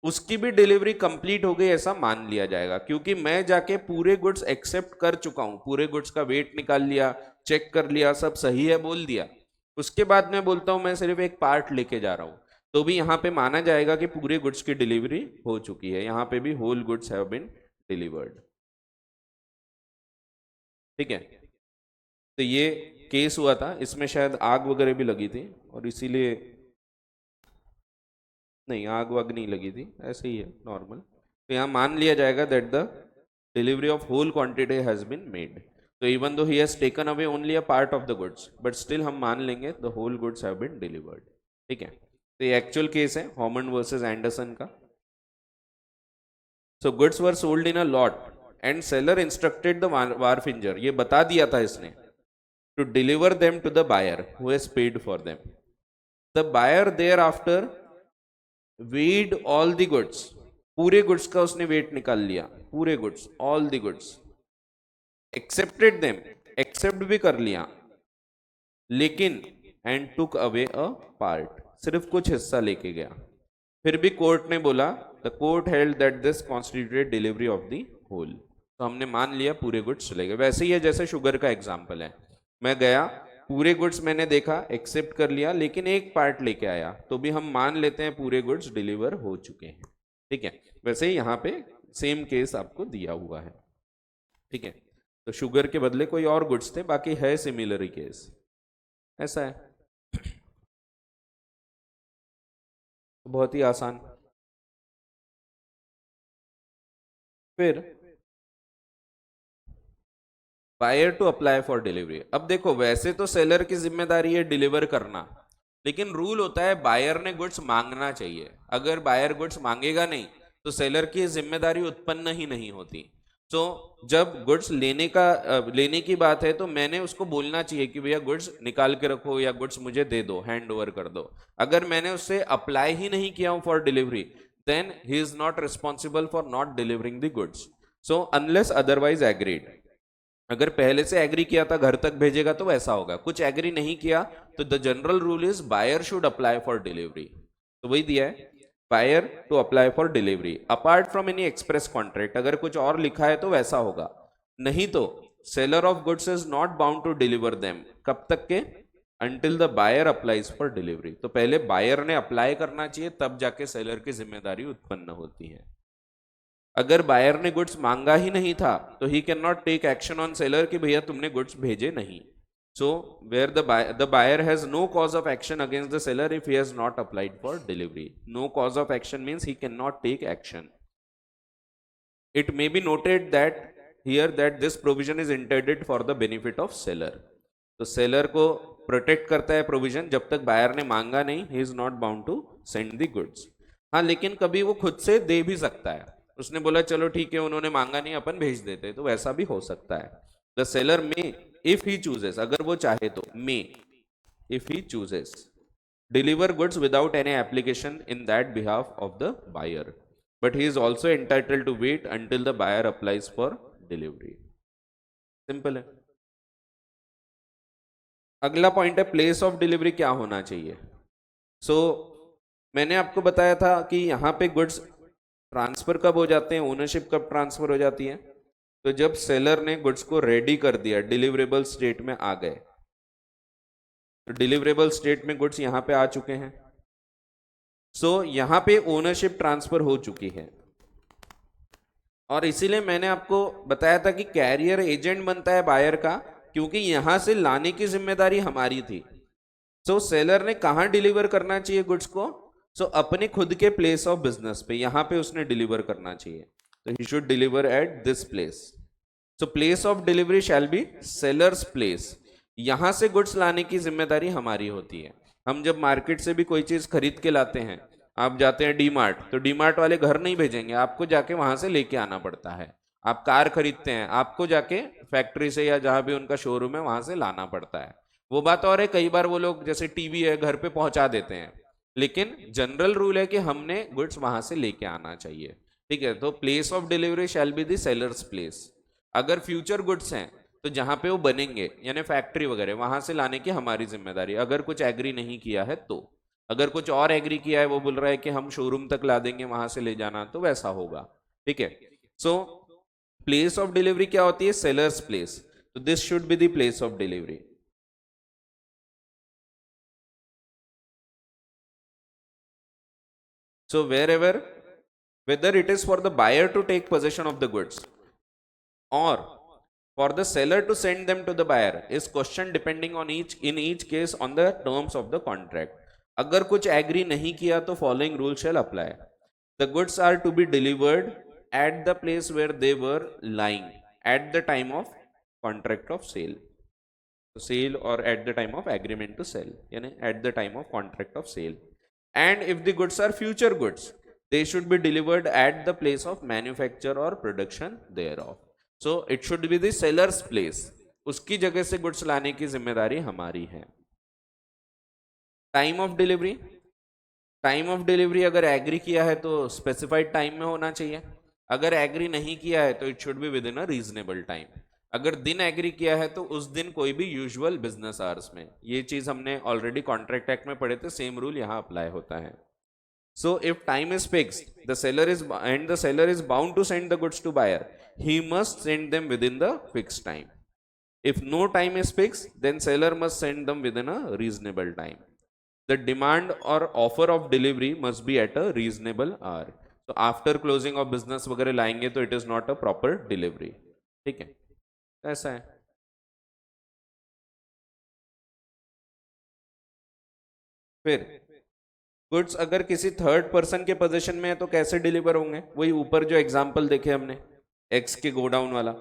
उसकी भी डिलीवरी कंप्लीट हो गई ऐसा मान लिया जाएगा, क्योंकि मैं जाके पूरे गुड्स एक्सेप्ट कर चुका हूं, पूरे गुड्स का वेट निकाल लिया, चेक कर लिया, सब सही है बोल दिया, उसके बाद मैं बोलता हूं मैं सिर्फ एक पार्ट लेके जा रहा हूं, तो भी यहाँ पे माना जाएगा कि पूरे गुड्स की डिलीवरी हो चुकी है, यहाँ पे भी whole goods have been delivered. ठीक है, तो ये केस हुआ था, इसमें शायद आग वगैरह भी लगी थी और इसीलिए, नहीं आग वाग नहीं लगी थी, ऐसे ही है नॉर्मल। तो यहाँ मान लिया जाएगा that the delivery of whole quantity has been made. तो even though he has taken away only a part of the goods, but still हम मान लेंगे the whole goods have been delivered. ठीक है, तो ये एक्चुअल केस है हॉमन versus Anderson का। So goods were sold in a lot and seller instructed the wharfinger, ये बता दिया था इसने, to deliver them to the buyer who has paid for them. The buyer thereafter weighed all the goods, पूरे goods का उसने wait निकाल लिया, पूरे goods, all the goods, accepted them, accept भी कर लिया, लेकिन and took away a part, सिर्फ कुछ हिस्सा लेके गया। फिर भी कोर्ट ने बोला, the court held that this constituted delivery of the whole, तो हमने मान लिया पूरे गुड्स चले गए। वैसे ही है जैसे शुगर का एग्जाम्पल है, मैं गया, पूरे गुड्स मैंने देखा, एक्सेप्ट कर लिया, लेकिन एक पार्ट लेके आया, तो भी हम मान लेते हैं पूरे गुड्स डिलीवर हो चुके हैं। ठीक है, वैसे ही यहाँ पे सेम केस आपको दिया हुआ है। ठीक है, तो शुगर के बदले कोई और गुड्स थे, बाकी है सिमिलर केस, ऐसा है। तो बहुत ही आसान। फिर buyer to apply for delivery. अब देखो, वैसे तो सेलर की जिम्मेदारी है डिलीवर करना, लेकिन रूल होता है बायर ने गुड्स मांगना चाहिए। अगर बायर गुड्स मांगेगा नहीं तो सेलर की जिम्मेदारी उत्पन्न ही नहीं होती। तो जब गुड्स लेने की बात है तो मैंने उसको बोलना चाहिए कि भैया गुड्स निकाल के रखो या गुड्स मुझे दे दो, हैंड ओवर कर दो। अगर मैंने उससे अप्लाई ही नहीं किया हूं for delivery, then he is not responsible for not delivering the goods, so unless otherwise agreed. अगर पहले से एग्री किया था घर तक भेजेगा तो वैसा होगा, कुछ एग्री नहीं किया तो the general rule is buyer should apply for delivery. तो वही दिया है, buyer to apply for delivery apart from any express contract. अगर कुछ और लिखा है तो वैसा होगा, नहीं तो seller of goods is not bound to deliver them. कब तक के? Until the buyer applies for delivery. तो पहले बायर ने अप्लाई करना चाहिए, तब जाके सेलर की जिम्मेदारी उत्पन्न होती है। अगर बायर ने गुड्स मांगा ही नहीं था तो he can not take action on seller कि भैया तुमने गुड्स भेजे नहीं। So where the buyer has no cause of action against the seller if he has not applied for delivery. No cause of action means he can not take action. It may be noted that here that this provision is intended for the benefit of seller. तो seller को protect करता है provision, जब तक buyer ने मांगा नहीं he is not bound to send the goods. हाँ, लेकिन कभी वो खुद से दे भी सकता है, उसने बोला चलो ठीक है उन्होंने मांगा नहीं अपन भेज देते, तो वैसा भी हो सकता है। The seller may if he chooses, अगर वो चाहे तो, may if he chooses deliver goods without any application in that behalf of the buyer, but he is also entitled to wait until the buyer applies for delivery. Simple है। अगला point है place of delivery क्या होना चाहिए। सो मैंने आपको बताया था कि यहाँ पे गुड्स ट्रांसफर कब हो जाते हैं, ओनरशिप कब ट्रांसफर हो जाती है। तो जब सेलर ने गुड्स को रेडी कर दिया, डिलीवरेबल स्टेट में आ गए, तो डिलीवरेबल स्टेट में गुड्स यहां पे आ चुके हैं। सो यहां पे ओनरशिप ट्रांसफर हो चुकी है, और इसीलिए मैंने आपको बताया था कि कैरियर एजेंट बनता है बायर का, क्योंकि यहां से लाने की जिम्मेदारी हमारी थी। सो सेलर ने कहां डिलीवर करना चाहिए गुड्स को? सो अपने खुद के प्लेस ऑफ बिजनेस पे, यहां पे उसने डिलीवर करना चाहिए, तो he should deliver at this place. So place of delivery shall be sellers place. यहां से गुड्स लाने की जिम्मेदारी हमारी होती है। हम जब मार्केट से भी कोई चीज खरीद के लाते हैं, आप जाते हैं डी मार्ट, तो डी मार्ट वाले घर नहीं भेजेंगे, आपको जाके वहां से लेके आना पड़ता है। आप कार खरीदते हैं, आपको जाके फैक्ट्री से या जहां भी उनका शोरूम है वहां से लाना पड़ता है। वो बात और है, कई बार वो लोग जैसे टीवी है घर पे पहुंचा देते हैं, लेकिन जनरल रूल है कि हमने गुड्स वहां से लेके आना चाहिए। ठीक है, तो place of delivery shall be the sellers place. अगर फ्यूचर गुड्स हैं तो जहां पे वो बनेंगे यानी फैक्ट्री वगैरह, वहां से लाने की हमारी जिम्मेदारी। अगर कुछ एग्री नहीं किया है तो, अगर कुछ और एग्री किया है, वो बोल रहा है कि हम शोरूम तक ला देंगे वहां से ले जाना, तो वैसा होगा। ठीक है, सो प्लेस ऑफ डिलीवरी क्या होती है? Seller's place. तो this should be the place of delivery. So wherever, whether it is for the buyer to take possession of the goods or for the seller to send them to the buyer is questioned depending on in each case on the terms of the contract. अगर कुछ agree नहीं किया तो following rule shall apply. The goods are to be delivered at the place where they were lying at the time of contract of sale, sale और at the time of agreement to sell, यानी at the time of contract of sale. And if the goods are future goods, they should be delivered at the place of manufacture or production thereof. So it should be the seller's place. उसकी जगह से goods लाने की जिम्मेदारी हमारी है. Time of delivery, time of delivery अगर agree किया है तो स्पेसिफाइड टाइम में होना चाहिए. अगर एग्री नहीं किया है तो it should be with in a reasonable time. अगर दिन एग्री किया है तो उस दिन कोई भी यूजुअल बिजनेस आवर्स में. ये चीज हमने ऑलरेडी कॉन्ट्रैक्ट एक्ट में पढ़े थे, सेम रूल यहाँ अप्लाई होता है. So if time is fixed, the seller is bound to send the goods to buyer. He must send them within the fixed time. If no time is fixed, then seller must send them within a reasonable time. The demand or offer of delivery must be at a reasonable hour. So after closing of business वगैरह लाएंगे तो it is not a proper delivery. ठीक है, ऐसा है. फिर goods अगर किसी थर्ड पर्सन के पोजीशन में है तो कैसे डिलीवर होंगे? वही ऊपर जो एग्जांपल देखे हमने एक्स के गोडाउन वाला.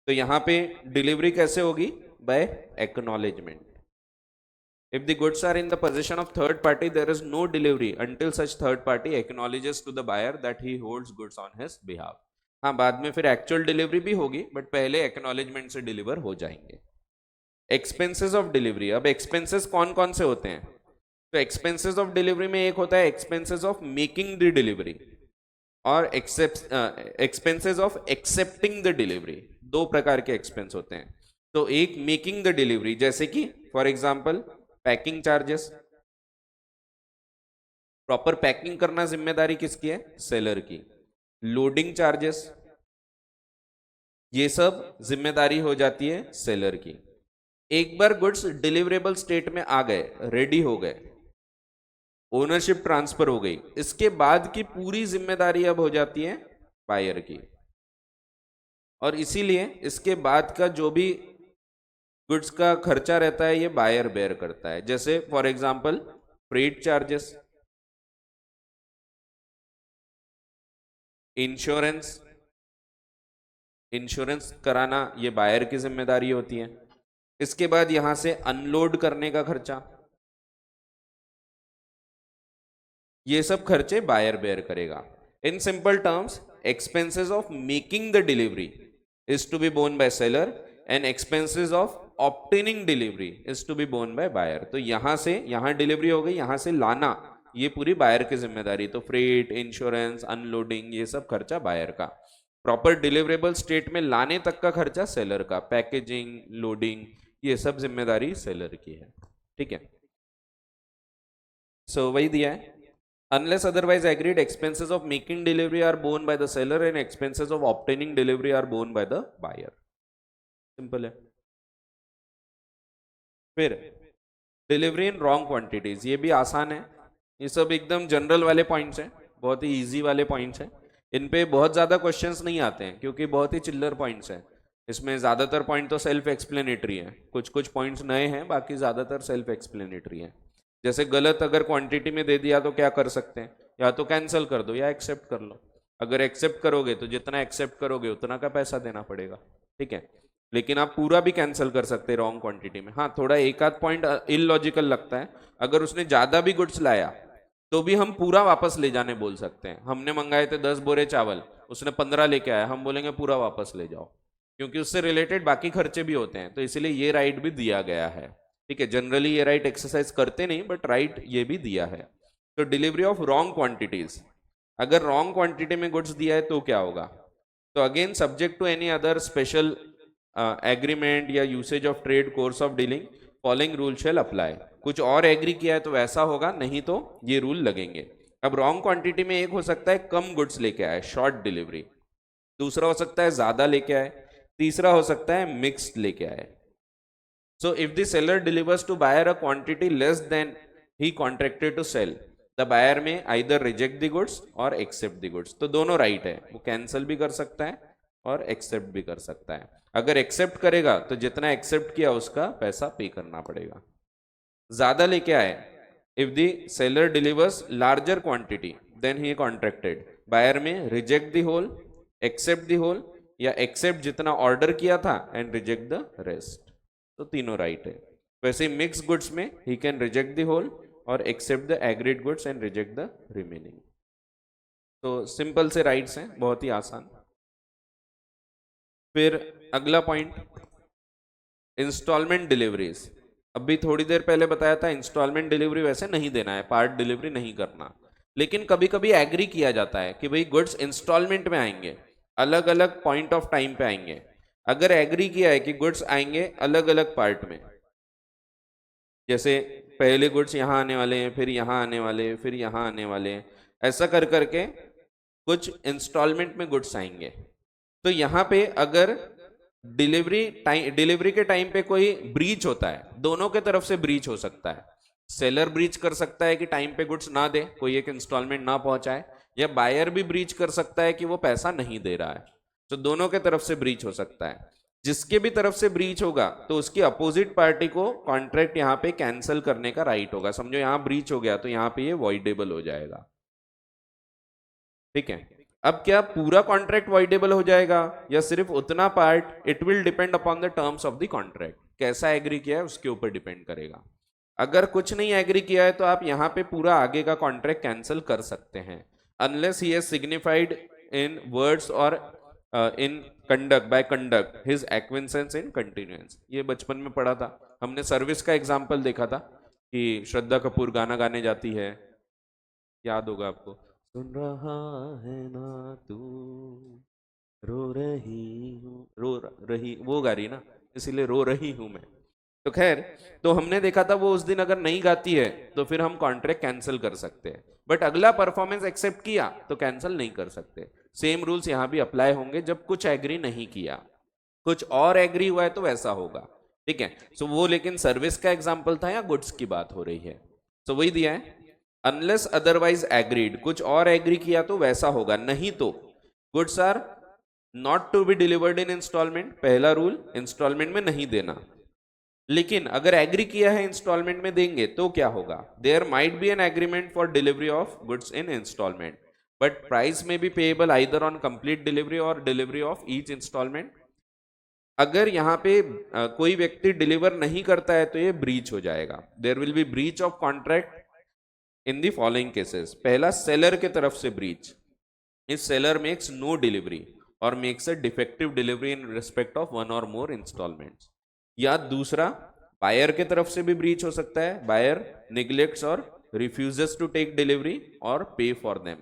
तो यहां पे डिलीवरी कैसे होगी? By acknowledgement. If the goods are in the position of third party, there is no delivery until such third party acknowledges to the buyer that he holds goods on his behalf. हाँ, बाद में फिर actual delivery भी होगी, but पहले acknowledgement से deliver हो जाएंगे. Expenses of delivery. अब एक्सपेंसेस कौन कौन से होते हैं? तो एक्सपेंसेस ऑफ डिलीवरी में एक होता है expenses of making the delivery और expenses of accepting the delivery. दो प्रकार के एक्सपेंस होते हैं. तो एक मेकिंग द डिलीवरी, जैसे कि for example packing charges. Proper packing करना जिम्मेदारी किसकी है? सेलर की. लोडिंग चार्जेस, ये सब जिम्मेदारी हो जाती है सेलर की. एक बार गुड्स डिलीवरेबल स्टेट में आ गए, रेडी हो गए, ओनरशिप ट्रांसफर हो गई, इसके बाद की पूरी जिम्मेदारी अब हो जाती है बायर की. और इसीलिए इसके बाद का जो भी गुड्स का खर्चा रहता है ये बायर बेयर करता है. जैसे for example freight charges, insurance, insurance कराना ये बायर की जिम्मेदारी होती है. इसके बाद यहां से अनलोड करने का खर्चा, ये सब खर्चे बायर बेयर करेगा. In simple terms, expenses of making the delivery is to be borne by seller and expenses of obtaining delivery is to be borne by buyer. तो यहां से यहां डिलीवरी हो गई, यहां से लाना ये पूरी बायर की जिम्मेदारी. तो फ्रेट, इंश्योरेंस, अनलोडिंग ये सब खर्चा बायर का. प्रॉपर डिलीवरेबल स्टेट में लाने तक का खर्चा सेलर का. पैकेजिंग, लोडिंग, ये सब जिम्मेदारी सेलर की है. ठीक है, सो वही दिया है. Unless otherwise agreed, expenses of making delivery are borne by the seller and expenses of obtaining delivery are borne by the buyer. Simple है. फिर डिलीवरी इन रॉन्ग क्वांटिटीज, ये भी आसान है. ये सब एकदम जनरल वाले पॉइंट्स हैं, बहुत ही इजी वाले पॉइंट्स हैं. इन पे बहुत ज्यादा क्वेश्चंस नहीं आते हैं क्योंकि बहुत ही चिल्लर पॉइंट्स हैं. इसमें ज्यादातर पॉइंट तो सेल्फ एक्सप्लेनेटरी है, कुछ कुछ पॉइंट्स नए हैं, बाकी ज्यादातर सेल्फ एक्सप्लेनेटरी है. जैसे गलत अगर क्वांटिटी में दे दिया तो क्या कर सकते हैं? या तो कैंसिल कर दो या एक्सेप्ट कर लो. अगर एक्सेप्ट करोगे तो जितना एक्सेप्ट करोगे उतना का पैसा देना पड़ेगा. ठीक है, लेकिन आप पूरा भी कैंसिल कर सकते हैं रॉन्ग क्वांटिटी में. हाँ, थोड़ा एक आध पॉइंट इलॉजिकल लगता है. अगर उसने ज्यादा भी गुड्स लाया तो भी हम पूरा वापस ले जाने बोल सकते हैं. हमने मंगाए थे 10 बोरे चावल, उसने 15 लेके आया, हम बोलेंगे पूरा वापस ले जाओ, क्योंकि उससे रिलेटेड बाकी खर्चे भी होते हैं. तो इसलिए ये राइट भी दिया गया है. ठीक है, जनरली ये राइट एक्सरसाइज करते नहीं, बट राइट ये भी दिया है. तो डिलीवरी ऑफ रॉन्ग क्वांटिटीज, अगर रॉन्ग क्वांटिटी में गुड्स दिया है तो क्या होगा? तो again subject to any other special agreement या usage of trade course of dealing, following rule shall apply. कुछ और एग्री किया है तो वैसा होगा, नहीं तो ये रूल लगेंगे. अब रॉन्ग क्वांटिटी में एक हो सकता है कम गुड्स लेके आए, शॉर्ट डिलीवरी. दूसरा हो सकता है ज्यादा लेके आए. तीसरा हो सकता है मिक्स्ड लेके आए. So if the seller delivers to buyer a quantity less than he contracted to sell, the buyer may either reject the goods और एक्सेप्ट द गुड्स. तो दोनों राइट है, वो कैंसिल भी कर सकता है और एक्सेप्ट भी कर सकता है. अगर एक्सेप्ट करेगा तो जितना एक्सेप्ट किया उसका पैसा पे करना पड़ेगा. ज्यादा लेके आए, if the seller delivers larger quantity than he contracted, buyer may reject the whole accept the whole या एक्सेप्ट जितना ऑर्डर किया था एंड रिजेक्ट द रेस्ट। तो तीनों राइट है। वैसे मिक्स गुड्स में he can reject the whole और accept the agreed goods and reject the remaining. तो सिंपल से राइट्स हैं, बहुत ही आसान। फिर अगला पॉइंट, इंस्टॉलमेंट डिलीवरीज। अभी थोड़ी देर पहले बताया था इंस्टॉलमेंट डिलीवरी वैसे नहीं देना है, पार्ट डिलीवरी नहीं करना, लेकिन कभी कभी एग्री किया जाता है कि भाई गुड्स इंस्टॉलमेंट में आएंगे, अलग अलग पॉइंट ऑफ टाइम पे आएंगे। अगर एग्री किया है कि गुड्स आएंगे अलग अलग पार्ट में, जैसे पहले गुड्स यहाँ आने वाले हैं, फिर यहाँ आने वाले, फिर यहाँ आने वाले हैं, ऐसा कर करके कुछ इंस्टॉलमेंट में गुड्स आएंगे। तो यहाँ पे अगर डिलीवरी के टाइम पे कोई ब्रीच होता है, दोनों के तरफ से ब्रीच हो सकता है। सेलर ब्रीच कर सकता है कि टाइम पे गुड्स ना दे, कोई एक इंस्टॉलमेंट ना पहुंचाए, या बायर भी ब्रीच कर सकता है कि वो पैसा नहीं दे रहा है। तो दोनों के तरफ से ब्रीच हो सकता है। जिसके भी तरफ से ब्रीच होगा तो उसकी अपोजिट पार्टी को कॉन्ट्रैक्ट यहाँ पे कैंसिल करने का राइट होगा। समझो यहाँ ब्रीच हो गया तो यहाँ पे ये वॉइडेबल हो जाएगा। ठीक है, अब क्या पूरा कॉन्ट्रैक्ट वॉइडेबल हो जाएगा या सिर्फ उतना part? It will depend upon the terms of the contract, कैसा एग्री किया है उसके ऊपर डिपेंड करेगा। अगर कुछ नहीं एग्री किया है तो आप यहाँ पे पूरा आगे का कॉन्ट्रैक्ट कैंसिल कर सकते हैं, unless he has signified in words और in conduct by conduct his acquiescence in continuance. ये बचपन में पढ़ा था हमने, सर्विस का एग्जाम्पल देखा था कि श्रद्धा कपूर गाना गाने जाती है, याद होगा आपको, सुन रहा है ना तू रो रही हूँ, रो रही, वो गा रही ना, इसीलिए रो रही हूं मैं। तो खैर, तो हमने देखा था वो उस दिन अगर नहीं गाती है तो फिर हम कॉन्ट्रैक्ट कैंसिल कर सकते हैं, बट अगला परफॉर्मेंस एक्सेप्ट किया तो कैंसिल नहीं कर सकते। सेम रूल्स यहां भी अप्लाई होंगे जब कुछ एग्री नहीं किया, कुछ और एग्री हुआ है तो वैसा होगा। ठीक है, सो वो लेकिन सर्विस का एग्जाम्पल था या गुड्स की बात हो रही है, सो वही दिया है, अनलेस अदरवाइज एग्रीड, कुछ और एग्री किया तो वैसा होगा, नहीं तो goods are not to be delivered in instalment. पहला रूल, इंस्टॉलमेंट में नहीं देना। लेकिन अगर एग्री किया है इंस्टॉलमेंट में देंगे तो क्या होगा? There might be an agreement for delivery of goods in instalment, but price may be payable either on complete delivery और डिलीवरी ऑफ ईच इंस्टॉलमेंट। अगर यहाँ पे कोई व्यक्ति डिलीवर नहीं करता है तो ये ब्रीच हो जाएगा। There will be breach of contract in the following cases. पहला, सेलर के तरफ से breach, if seller makes no delivery और makes a defective delivery in respect of one और मोर इंस्टॉलमेंट्स। या दूसरा, बायर के तरफ से भी ब्रीच हो सकता है, बायर निग्लेक्ट्स और रिफ्यूजेस टू टेक डिलीवरी और पे फॉर देम।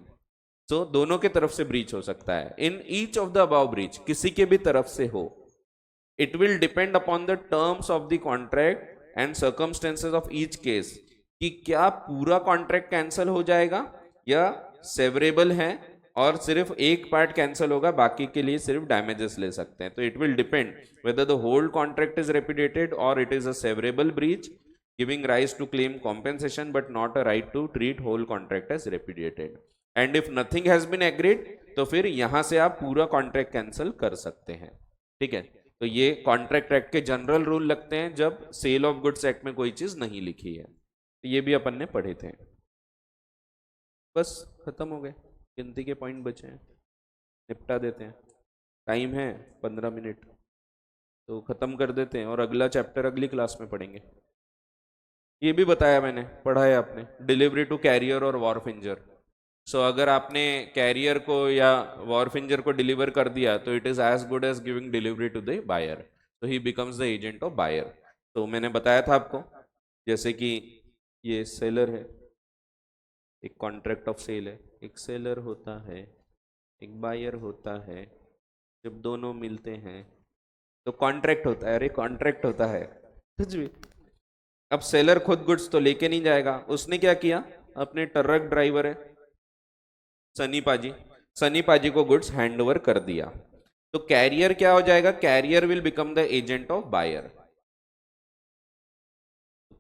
तो दोनों के तरफ से ब्रीच हो सकता है। In each of the above breach, किसी के भी तरफ से हो, it will depend upon the terms of the contract and circumstances of each case, कि क्या पूरा कॉन्ट्रैक्ट कैंसिल हो जाएगा या सेवरेबल है और सिर्फ एक पार्ट कैंसिल होगा, बाकी के लिए सिर्फ डैमेजेस ले सकते हैं। तो it will depend whether the whole contract is repudiated और it is a severable breach giving rise to claim compensation but not a right to treat whole contract as repudiated. And if nothing has been agreed तो फिर यहां से आप पूरा contract cancel कर सकते हैं। ठीक है, तो ये कॉन्ट्रैक्ट एक्ट के जनरल रूल लगते हैं जब सेल ऑफ गुड्स एक्ट में कोई चीज नहीं लिखी है। तो ये भी अपन ने पढ़े थे। बस खत्म हो गए, गिनती के पॉइंट बचे हैं, निपटा देते हैं। टाइम है 15 मिनट, तो खत्म कर देते हैं और अगला चैप्टर अगली क्लास में पढ़ेंगे। ये भी बताया मैंने, पढ़ा है आपने, डिलीवरी टू कैरियर और वॉरफिंजर। सो अगर आपने कैरियर को या वॉरफिंजर को डिलीवर कर दिया तो it is as good as giving delivery to the buyer, तो he becomes the agent of buyer. तो मैंने बताया था आपको, जैसे कि ये सेलर है, एक कॉन्ट्रैक्ट ऑफ सेल है, एक सेलर होता है, एक बायर होता है, जब दोनों मिलते हैं तो कॉन्ट्रैक्ट होता है। अरे कॉन्ट्रैक्ट होता है कुछ भी। अब सेलर खुद गुड्स तो लेके नहीं जाएगा, उसने क्या किया, अपने ट्रक ड्राइवर है सनी पाजी, सनी पाजी को गुड्स हैंड ओवर कर दिया। तो कैरियर क्या हो जाएगा? Carrier will become the agent of buyer.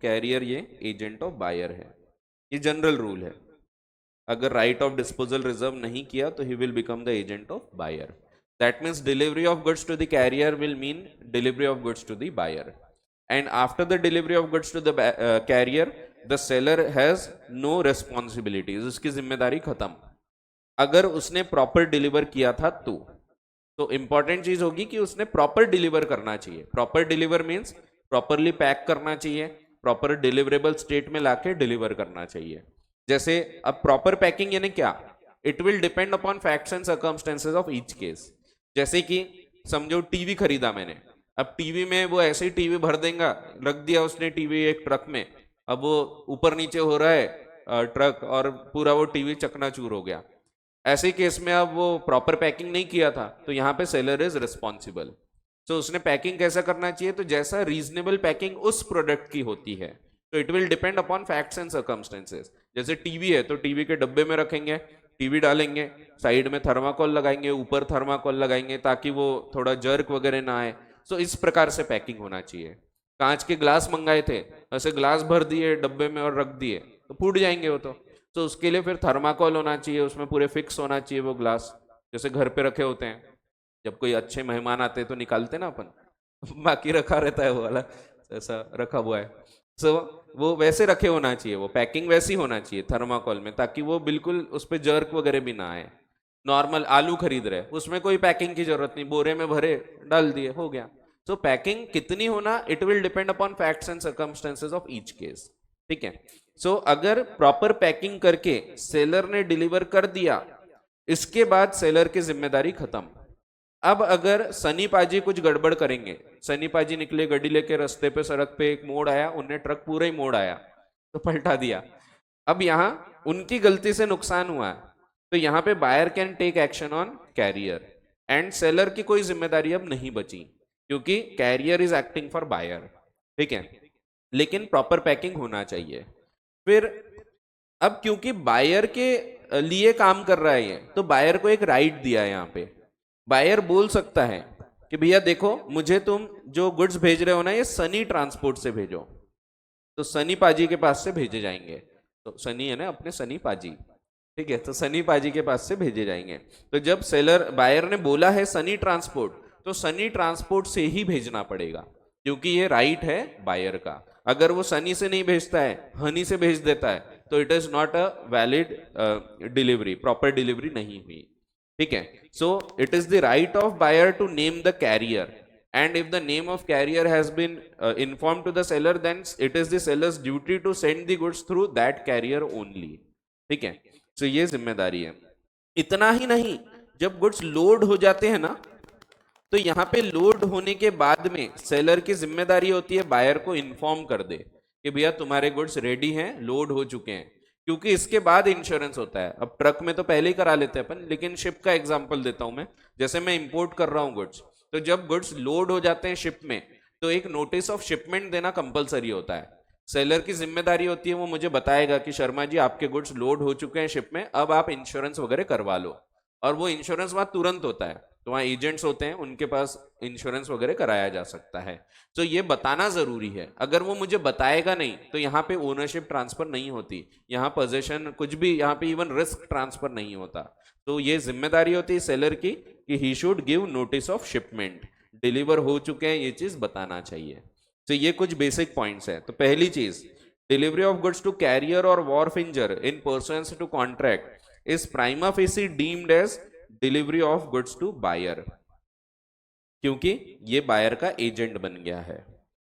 Carrier ये एजेंट ऑफ बायर है, ये जनरल रूल है। अगर राइट ऑफ डिस्पोजल रिजर्व नहीं किया तो he will become the agent of buyer. That means delivery of goods to the carrier will mean delivery of goods to the buyer, and after the delivery of goods to the carrier the seller has no responsibilities, उसकी जिम्मेदारी खत्म। अगर उसने proper deliver किया था तो, तो important चीज होगी कि उसने प्रॉपर डिलीवर करना चाहिए। Proper deliver means properly pack करना चाहिए, प्रॉपर डिलीवरेबल स्टेट में लाके डिलीवर करना चाहिए। जैसे अब प्रॉपर पैकिंग यानी क्या, it will depend upon facts and circumstances of each case. जैसे कि समझो टीवी खरीदा मैंने, अब टीवी में वो ऐसे ही टीवी भर देगा, रख दिया उसने टीवी एक ट्रक में, अब वो ऊपर नीचे हो रहा है ट्रक, और पूरा वो टीवी चकनाचूर हो गया। ऐसे केस में अब वो प्रॉपर पैकिंग नहीं किया था, तो यहाँ पे सेलर इज रिस्पॉन्सिबल। तो उसने पैकिंग कैसा करना चाहिए, तो जैसा रीजनेबल पैकिंग उस प्रोडक्ट की होती है। तो it will depend upon facts and circumstances. जैसे टीवी है तो टीवी के डब्बे में रखेंगे, टीवी डालेंगे, साइड में थर्माकोल लगाएंगे, ऊपर थर्माकोल लगाएंगे ताकि वो थोड़ा जर्क वगैरह ना आए। तो इस प्रकार से पैकिंग होना चाहिए। कांच के ग्लास मंगाए थे, ऐसे ग्लास भर दिए डब्बे में और रख दिए तो फूट जाएंगे वो तो उसके लिए फिर थर्माकोल होना चाहिए, उसमें पूरे फिक्स होना चाहिए वो ग्लास, जैसे घर पे रखे होते हैं, जब कोई अच्छे मेहमान आते हैं तो निकालते ना अपन बाकी रखा रहता है वो वाला, ऐसा रखा हुआ है। सो वो वैसे रखे होना चाहिए, वो पैकिंग वैसी होना चाहिए थर्माकोल में, ताकि वो बिल्कुल उस पर जर्क वगैरह भी ना आए। नॉर्मल आलू खरीद रहे, उसमें कोई पैकिंग की जरूरत नहीं, बोरे में भरे डाल दिए, हो गया। सो पैकिंग कितनी होना, it will depend upon facts and circumstances of each case. ठीक है। सो अगर प्रॉपर पैकिंग करके सेलर ने डिलीवर कर दिया, इसके बाद सेलर की जिम्मेदारी खत्म। अब अगर सनी पाजी कुछ गड़बड़ करेंगे, सनी पाजी निकले गाड़ी लेके रास्ते पे, सड़क पे एक मोड़ आया, उनने ट्रक पूरा ही मोड़ आया तो पलटा दिया, अब यहां उनकी गलती से नुकसान हुआ, तो यहां पे buyer can take action on carrier and seller की कोई जिम्मेदारी अब नहीं बची, क्योंकि carrier is acting for buyer. ठीक है, लेकिन प्रॉपर पैकिंग होना चाहिए। फिर अब क्योंकि बायर के लिए काम कर रहा है ये, तो बायर को एक राइट दिया है यहाँ पे। बायर बोल सकता है कि भैया देखो, मुझे तुम जो गुड्स भेज रहे हो ना, ये सनी ट्रांसपोर्ट से भेजो, तो सनी पाजी के पास से भेजे जाएंगे। तो सनी है ना अपने सनी पाजी, ठीक है, तो सनी पाजी के पास से भेजे जाएंगे। तो जब सेलर बायर ने बोला है सनी ट्रांसपोर्ट, तो सनी ट्रांसपोर्ट से ही भेजना पड़ेगा, क्योंकि ये राइट है बायर का। अगर वो सनी से नहीं भेजता है, हनी से भेज देता है, तो it is not a valid delivery, proper delivery नहीं हुई। ठीक है। So it is the right of buyer to name the carrier, and if the name of carrier has been informed to the seller, then it is the seller's duty to send the goods through that carrier only। ठीक है, so ये जिम्मेदारी है। इतना ही नहीं, जब goods load हो जाते हैं ना, तो यहाँ पे लोड होने के बाद में सेलर की जिम्मेदारी होती है बायर को इन्फॉर्म कर दे कि भैया तुम्हारे गुड्स रेडी हैं, लोड हो चुके हैं, क्योंकि इसके बाद इंश्योरेंस होता है। अब ट्रक में तो पहले ही करा लेते हैं अपन, लेकिन शिप का एग्जांपल देता हूं मैं। जैसे मैं इंपोर्ट कर रहा हूं गुड्स, तो जब गुड्स लोड हो जाते हैं शिप में, तो एक नोटिस ऑफ शिपमेंट देना कंपलसरी होता है। सेलर की जिम्मेदारी होती है, वो मुझे बताएगा कि शर्मा जी आपके गुड्स लोड हो चुके हैं शिप में, अब आप इंश्योरेंस वगैरह करवा लो। और वो इंश्योरेंस वहां तुरंत होता है, तो वहां एजेंट्स होते हैं, उनके पास इंश्योरेंस वगैरह कराया जा सकता है। तो ये बताना जरूरी है। अगर वो मुझे बताएगा नहीं, तो यहाँ पे ओनरशिप ट्रांसफर नहीं होती, यहाँ पोजीशन कुछ भी, यहाँ पे इवन रिस्क ट्रांसफर नहीं होता। तो ये जिम्मेदारी होती है सेलर की कि he should give notice of shipment, deliver हो चुके हैं, ये चीज बताना चाहिए। तो ये कुछ बेसिक पॉइंट्स है। तो पहली चीज, delivery of goods to carrier और wharfinger in persons to contract is prima facie deemed as delivery of goods to buyer, क्योंकि ये बायर का एजेंट बन गया है।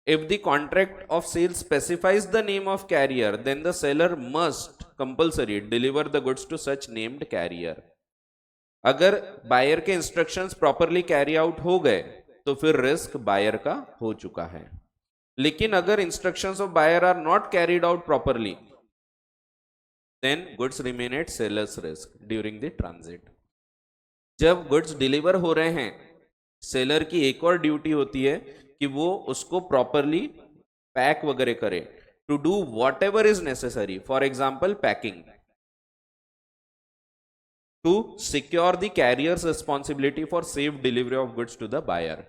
If the contract of sale specifies the name of carrier, then the seller must compulsory deliver the goods to such named carrier. अगर buyer के instructions properly carry out हो गए, तो फिर रिस्क बायर का हो चुका है। लेकिन अगर instructions of buyer are not carried out properly, then goods remain at seller's risk during the transit. जब गुड्स डिलीवर हो रहे हैं, सेलर की एक और ड्यूटी होती है कि वो उसको प्रॉपरली पैक वगैरह करे, to do whatever is necessary, for example packing, to secure the carrier's responsibility for safe delivery of goods to the buyer,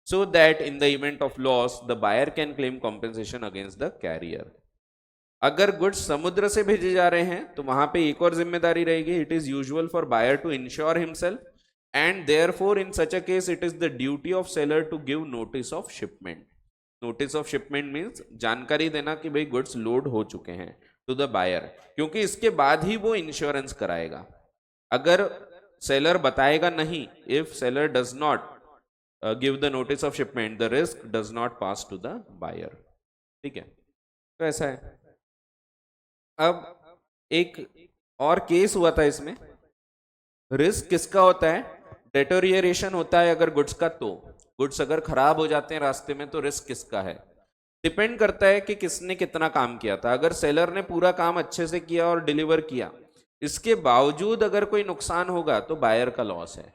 so that in the event of loss the buyer can claim compensation against the carrier। अगर goods समुद्र से भेजे जा रहे हैं, तो वहां पे एक और जिम्मेदारी रहेगी, it is usual for buyer to insure himself, and therefore in such a case it is the duty of seller to give notice of shipment. Notice of shipment means जानकारी देना कि भाई गुड्स लोड हो चुके हैं to the buyer, क्योंकि इसके बाद ही वो इंश्योरेंस कराएगा। अगर सेलर बताएगा नहीं, if seller does not give the notice of shipment the risk does not pass to the buyer. ठीक है, तो ऐसा है। अब एक और केस हुआ था इसमें, रिस्क किसका होता है, डेटोरिएशन होता है अगर गुड्स का, तो गुड्स अगर खराब हो जाते हैं रास्ते में तो रिस्क किसका है, डिपेंड करता है कि किसने कितना काम किया था। अगर सेलर ने पूरा काम अच्छे से किया और डिलीवर किया, इसके बावजूद अगर कोई नुकसान होगा तो बायर का लॉस है।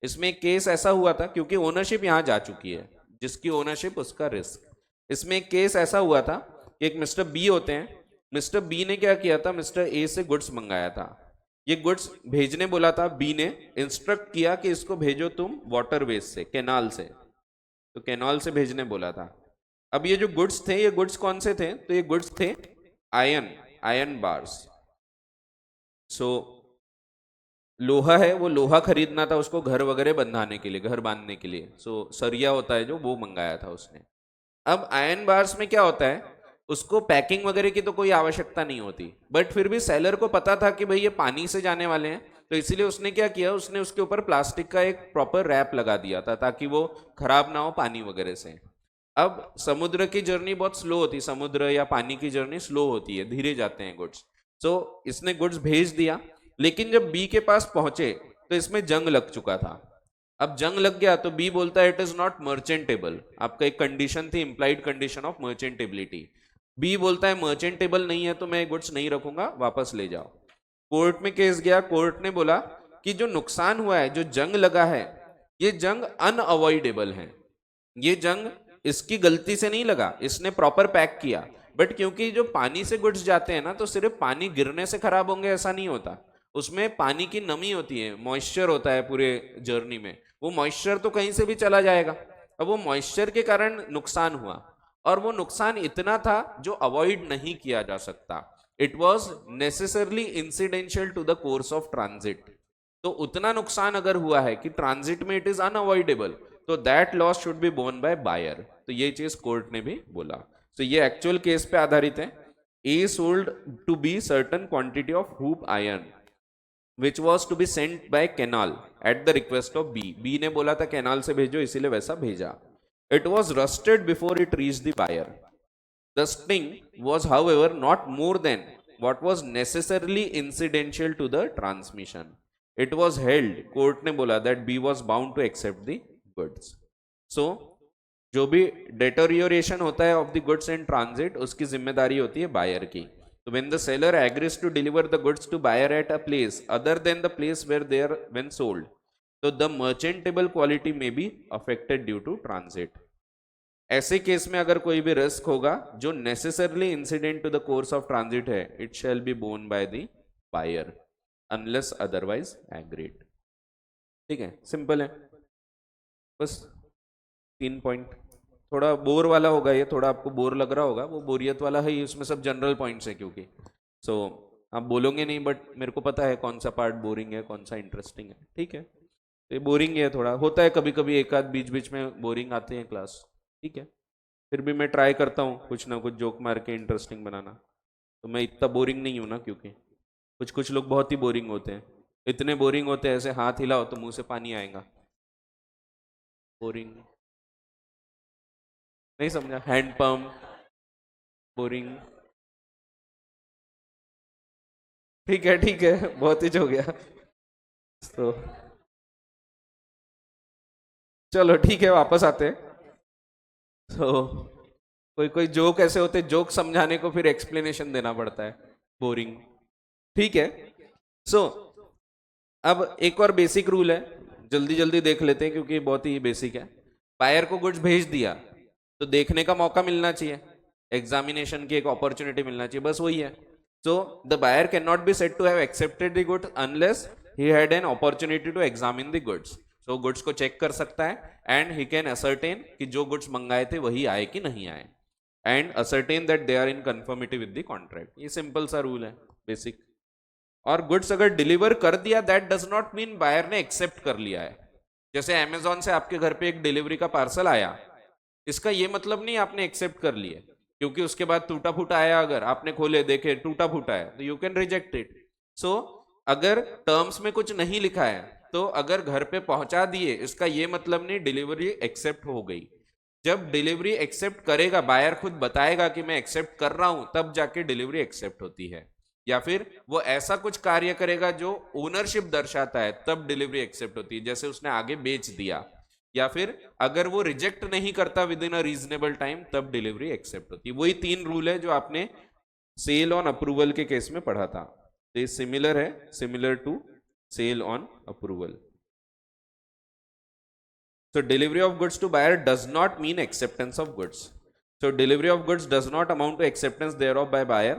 इसमें एक केस ऐसा हुआ था, क्योंकि ओनरशिप यहां जा चुकी है, जिसकी ओनरशिप उसका रिस्क। इसमें एक केस ऐसा हुआ था कि एक मिस्टर बी होते हैं, मिस्टर बी ने क्या किया था, मिस्टर ए से गुड्स मंगाया था। ये गुड्स भेजने बोला था, बी ने इंस्ट्रक्ट किया कि इसको भेजो तुम वाटरवेज से, कैनाल से, तो कैनाल से भेजने बोला था। अब ये जो गुड्स थे, ये गुड्स कौन से थे, तो ये गुड्स थे आयरन बार्स। सो लोहा है, वो लोहा खरीदना था उसको घर वगैरह बंधाने के लिए, घर बांधने के लिए। सो सरिया होता है जो, वो मंगाया था उसने। अब आयरन बार्स में क्या होता है, उसको पैकिंग वगैरह की तो कोई आवश्यकता नहीं होती, बट फिर भी सेलर को पता था कि भाई ये पानी से जाने वाले हैं, तो इसीलिए उसने क्या किया, उसने उसके ऊपर प्लास्टिक का एक प्रॉपर रैप लगा दिया था ताकि वो खराब ना हो पानी वगैरह से। अब समुद्र की जर्नी बहुत स्लो होती है, समुद्र या पानी की जर्नी स्लो होती है, धीरे जाते हैं गुड्स। सो इसने गुड्स भेज दिया, लेकिन जब बी के पास पहुंचे तो इसमें जंग लग चुका था। अब जंग लग गया तो बी बोलता है इट इज नॉट मर्चेंटेबल। आपका एक कंडीशन थी, इंप्लाइड कंडीशन ऑफ मर्चेंटेबिलिटी। बी बोलता है मर्चेंटेबल नहीं है तो मैं गुड्स नहीं रखूंगा, वापस ले जाओ। कोर्ट में केस गया, कोर्ट ने बोला कि जो नुकसान हुआ है, जो जंग लगा है, ये जंग अनअवॉइडेबल है। ये जंग इसकी गलती से नहीं लगा, इसने प्रॉपर पैक किया, बट क्योंकि जो पानी से गुड्स जाते हैं ना, तो सिर्फ पानी गिरने से खराब होंगे ऐसा नहीं होता, उसमें पानी की नमी होती है, मॉइस्चर होता है पूरे जर्नी में, वो मॉइस्चर तो कहीं से भी चला जाएगा। अब वो मॉइस्चर के कारण नुकसान हुआ, और वो नुकसान इतना था जो अवॉइड नहीं किया जा सकता। It was necessarily incidental to the course of transit. तो उतना नुकसान अगर हुआ है कि ट्रांजिट में इट इज अनअवॉइडेबल, तो that loss should be borne by buyer. तो ये चीज कोर्ट ने भी बोला। तो ये एक्चुअल केस पे आधारित है। A sold to B certain quantity of hoop iron which was to be sent by canal at the request of B. B ने बोला था कैनाल से भेजो, इसीलिए वैसा भेजा। It was rusted before it reach the buyer. The sting was however not more than what was necessarily incidental to the transmission. It was held, court ने बोला, that B was bound to accept the goods. So जो भी deterioration होता है of the goods in transit, उसकी जिम्मेदारी होती है बायर की। तो when the seller agrees to deliver the goods to buyer at a place other than the place where they are when sold, तो the merchantable quality may be affected due to transit. ऐसे case में अगर कोई भी risk होगा जो necessarily incident to the course of transit है, it shall be borne by the buyer unless otherwise agreed. ठीक है, सिंपल है, बस 3 पॉइंट। थोड़ा बोर वाला होगा ये, थोड़ा आपको बोर लग रहा होगा, वो बोरियत वाला है, इसमें सब जनरल पॉइंट्स है क्योंकि। सो आप बोलोगे नहीं, बट मेरे को पता है कौन सा पार्ट बोरिंग है कौन सा इंटरेस्टिंग है। ठीक है, तो ये बोरिंग है, थोड़ा होता है कभी कभी, एक आध बीच बीच में बोरिंग आते हैं क्लास। ठीक है, फिर भी मैं ट्राई करता हूँ कुछ ना कुछ जोक मार के इंटरेस्टिंग बनाना। तो मैं इतना बोरिंग नहीं हूँ ना, क्योंकि कुछ लोग बहुत ही बोरिंग होते हैं, इतने बोरिंग होते हैं ऐसे हाथ हिलाओ तो मुंह से पानी आएगा। बोरिंग नहीं समझा, हैंडपंप बोरिंग। ठीक है, बहुत ही हो गया। तो चलो ठीक है, वापस आते हैं। तो कोई कोई जोक ऐसे होते, जोक समझाने को फिर एक्सप्लेनेशन देना पड़ता है, बोरिंग। ठीक है, सो अब एक और बेसिक रूल है, जल्दी जल्दी देख लेते हैं क्योंकि बहुत ही बेसिक है। बायर को गुड्स भेज दिया तो देखने का मौका मिलना चाहिए, एग्जामिनेशन की एक अपॉर्चुनिटी मिलना चाहिए, बस वही है। So the buyer can not be said to have accepted the goods unless he had an opportunity to examine the goods. So goods को चेक कर सकता है एंड ही कैन असर्टेन कि जो गुड्स मंगाए थे वही आए कि नहीं आए, and ascertain that they are in conformity with the contract. ये सिंपल सा रूल है, बेसिक। और गुड्स अगर डिलीवर कर दिया, that does not mean buyer ने एक्सेप्ट कर लिया है। जैसे अमेजोन से आपके घर पे एक डिलीवरी का पार्सल आया, इसका ये मतलब नहीं आपने एक्सेप्ट कर लिया, क्योंकि उसके बाद टूटा फूटा आया, अगर आपने खोले देखे टूटा फूटा है तो यू कैन रिजेक्ट इट। सो अगर टर्म्स में कुछ नहीं लिखा है तो अगर घर पे पहुंचा दिए इसका ये मतलब नहीं डिलीवरी एक्सेप्ट हो गई। जब डिलीवरी एक्सेप्ट करेगा, बायर खुद बताएगा कि मैं एक्सेप्ट कर रहा हूं, तब जाके डिलीवरी एक्सेप्ट होती है। या फिर वो ऐसा कुछ कार्य करेगा जो ओनरशिप दर्शाता है, तब डिलीवरी एक्सेप्ट होती है, जैसे उसने आगे बेच दिया। या फिर अगर वो रिजेक्ट नहीं करता within a reasonable time, तब डिलीवरी एक्सेप्ट होती है। वही 3 रूल है जो आपने सेल ऑन अप्रूवल के केस में पढ़ा था। तो ये सिमिलर है, similar to sale on approval. So delivery of goods to buyer does not mean acceptance of goods. So delivery of goods does not amount to acceptance thereof by buyer.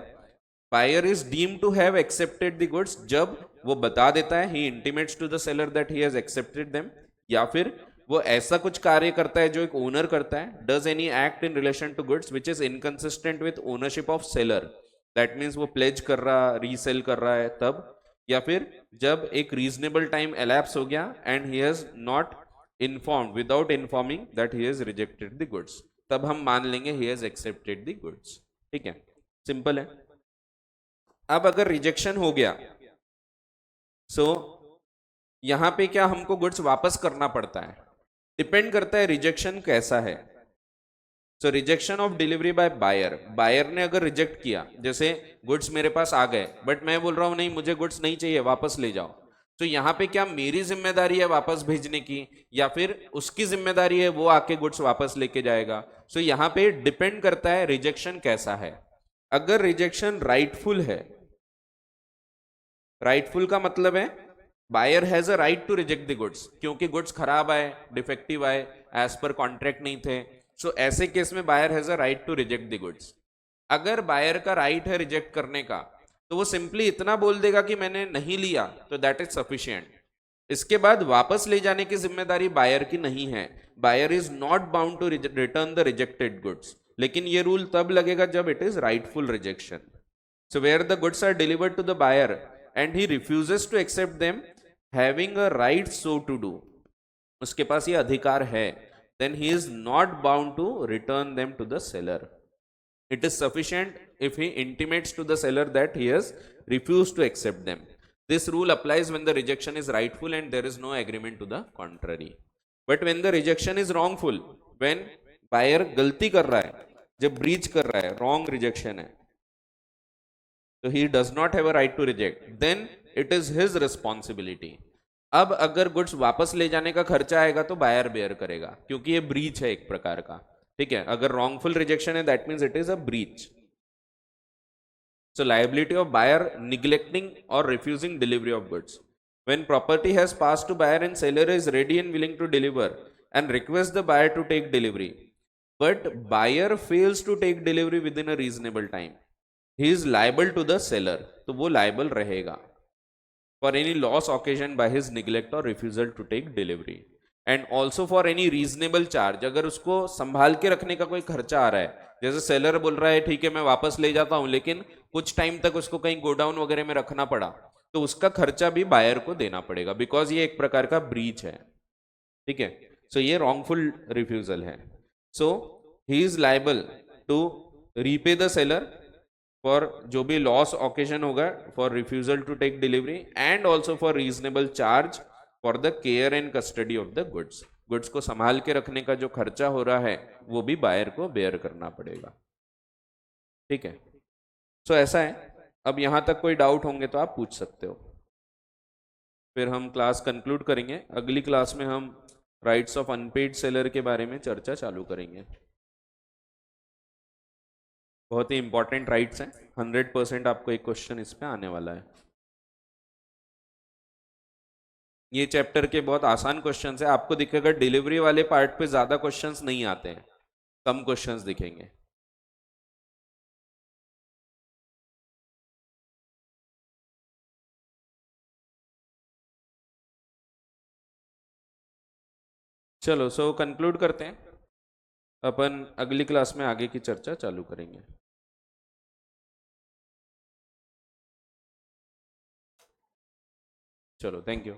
Buyer is deemed to have accepted the goods जब वो बता देता है, he intimates to the seller that he has accepted them, या फिर वो ऐसा कुछ कार्य करता है जो एक ओनर करता है, does any act in relation to goods which is inconsistent with ownership of seller. That means वो pledge कर रहा, रीसेल कर रहा है तब, या फिर जब एक रीजनेबल टाइम elapse हो गया and he has not informed without informing that he has rejected the goods, तब हम मान लेंगे he has accepted the goods। ठीक है, सिंपल है। अब अगर रिजेक्शन हो गया, सो यहां पे क्या हमको गुड्स वापस करना पड़ता है? डिपेंड करता है रिजेक्शन कैसा है। सो rejection of delivery by buyer, buyer ने अगर रिजेक्ट किया, जैसे गुड्स मेरे पास आ गए बट मैं बोल रहा हूं नहीं मुझे गुड्स नहीं चाहिए, वापस ले जाओ, तो यहाँ पे क्या मेरी जिम्मेदारी है वापस भेजने की, या फिर उसकी जिम्मेदारी है वो आके गुड्स वापस लेके जाएगा? सो यहाँ पे डिपेंड करता है रिजेक्शन कैसा है। अगर रिजेक्शन राइटफुल है, राइटफुल का मतलब है buyer has a right to reject the goods, क्योंकि गुड्स खराब आए, डिफेक्टिव आए, एज पर कॉन्ट्रैक्ट नहीं थे, सो ऐसे केस में buyer has a right to reject the goods. अगर बायर का राइट है रिजेक्ट करने का, तो वो सिंपली इतना बोल देगा कि मैंने नहीं लिया, तो दैट इज सफिशिएंट। इसके बाद वापस ले जाने की जिम्मेदारी बायर की नहीं है। Buyer is not bound to return the rejected goods, लेकिन ये रूल तब लगेगा जब it is rightful rejection. So where the goods are delivered to the buyer and he refuses to accept them, having a right so to do, उसके पास ये अधिकार है, then he is not bound to return them to the seller. It is sufficient if he intimates to the seller that he has refused to accept them. This rule applies when the rejection is rightful and there is no agreement to the contrary. But when the rejection is wrongful, when buyer गलती कर रहा है, जब breach कर रहा है, wrong rejection है, तो he does not have a right to reject, then it is his responsibility. अब अगर गुड्स वापस ले जाने का खर्चा आएगा तो बायर बेयर करेगा, क्योंकि ये ब्रीच है एक प्रकार का। ठीक है, अगर रॉन्गफुल रिजेक्शन है that means it is a breach. So liability of buyer neglecting और refusing delivery of goods, when property has passed to buyer and seller is ready and willing to deliver and request the buyer to take delivery, but buyer fails to take delivery within a reasonable time, he is liable to the seller, तो वो liable रहेगा for any loss occasioned by his neglect or refusal to take delivery, and also for any reasonable charge। अगर उसको संभाल के रखने का कोई खर्चा आ रहा है, जैसे सेलर बोल रहा है ठीक है मैं वापस ले जाता हूं, लेकिन कुछ टाइम तक उसको कहीं गोडाउन वगैरह में रखना पड़ा, तो उसका खर्चा भी बायर को देना पड़ेगा, बिकॉज ये एक प्रकार का ब्रीच है। ठीक है, सो ये रॉन्गफुल रिफ्यूजल है। So he is liable to repay the seller for जो भी लॉस ऑकेजन होगा for refusal to take delivery, and also for reasonable charge for the care and custody of the goods. Goods को संभाल के रखने का जो खर्चा हो रहा है वो भी बायर को बेयर करना पड़ेगा। ठीक है, सो ऐसा है। अब यहां तक कोई डाउट होंगे तो आप पूछ सकते हो, फिर हम क्लास कंक्लूड करेंगे। अगली क्लास में हम राइट्स ऑफ अनपेड सेलर के बारे में चर्चा चालू करेंगे। बहुत ही इंपॉर्टेंट राइट्स हैं, 100% आपको एक क्वेश्चन इस पे आने वाला है। ये चैप्टर के बहुत आसान क्वेश्चंस है, आपको दिखेगा डिलीवरी वाले पार्ट पे ज्यादा क्वेश्चंस नहीं आते हैं, कम क्वेश्चंस दिखेंगे। चलो सो कंक्लूड करते हैं, अपन अगली क्लास में आगे की चर्चा चालू करेंगे। चलो, थैंक यू।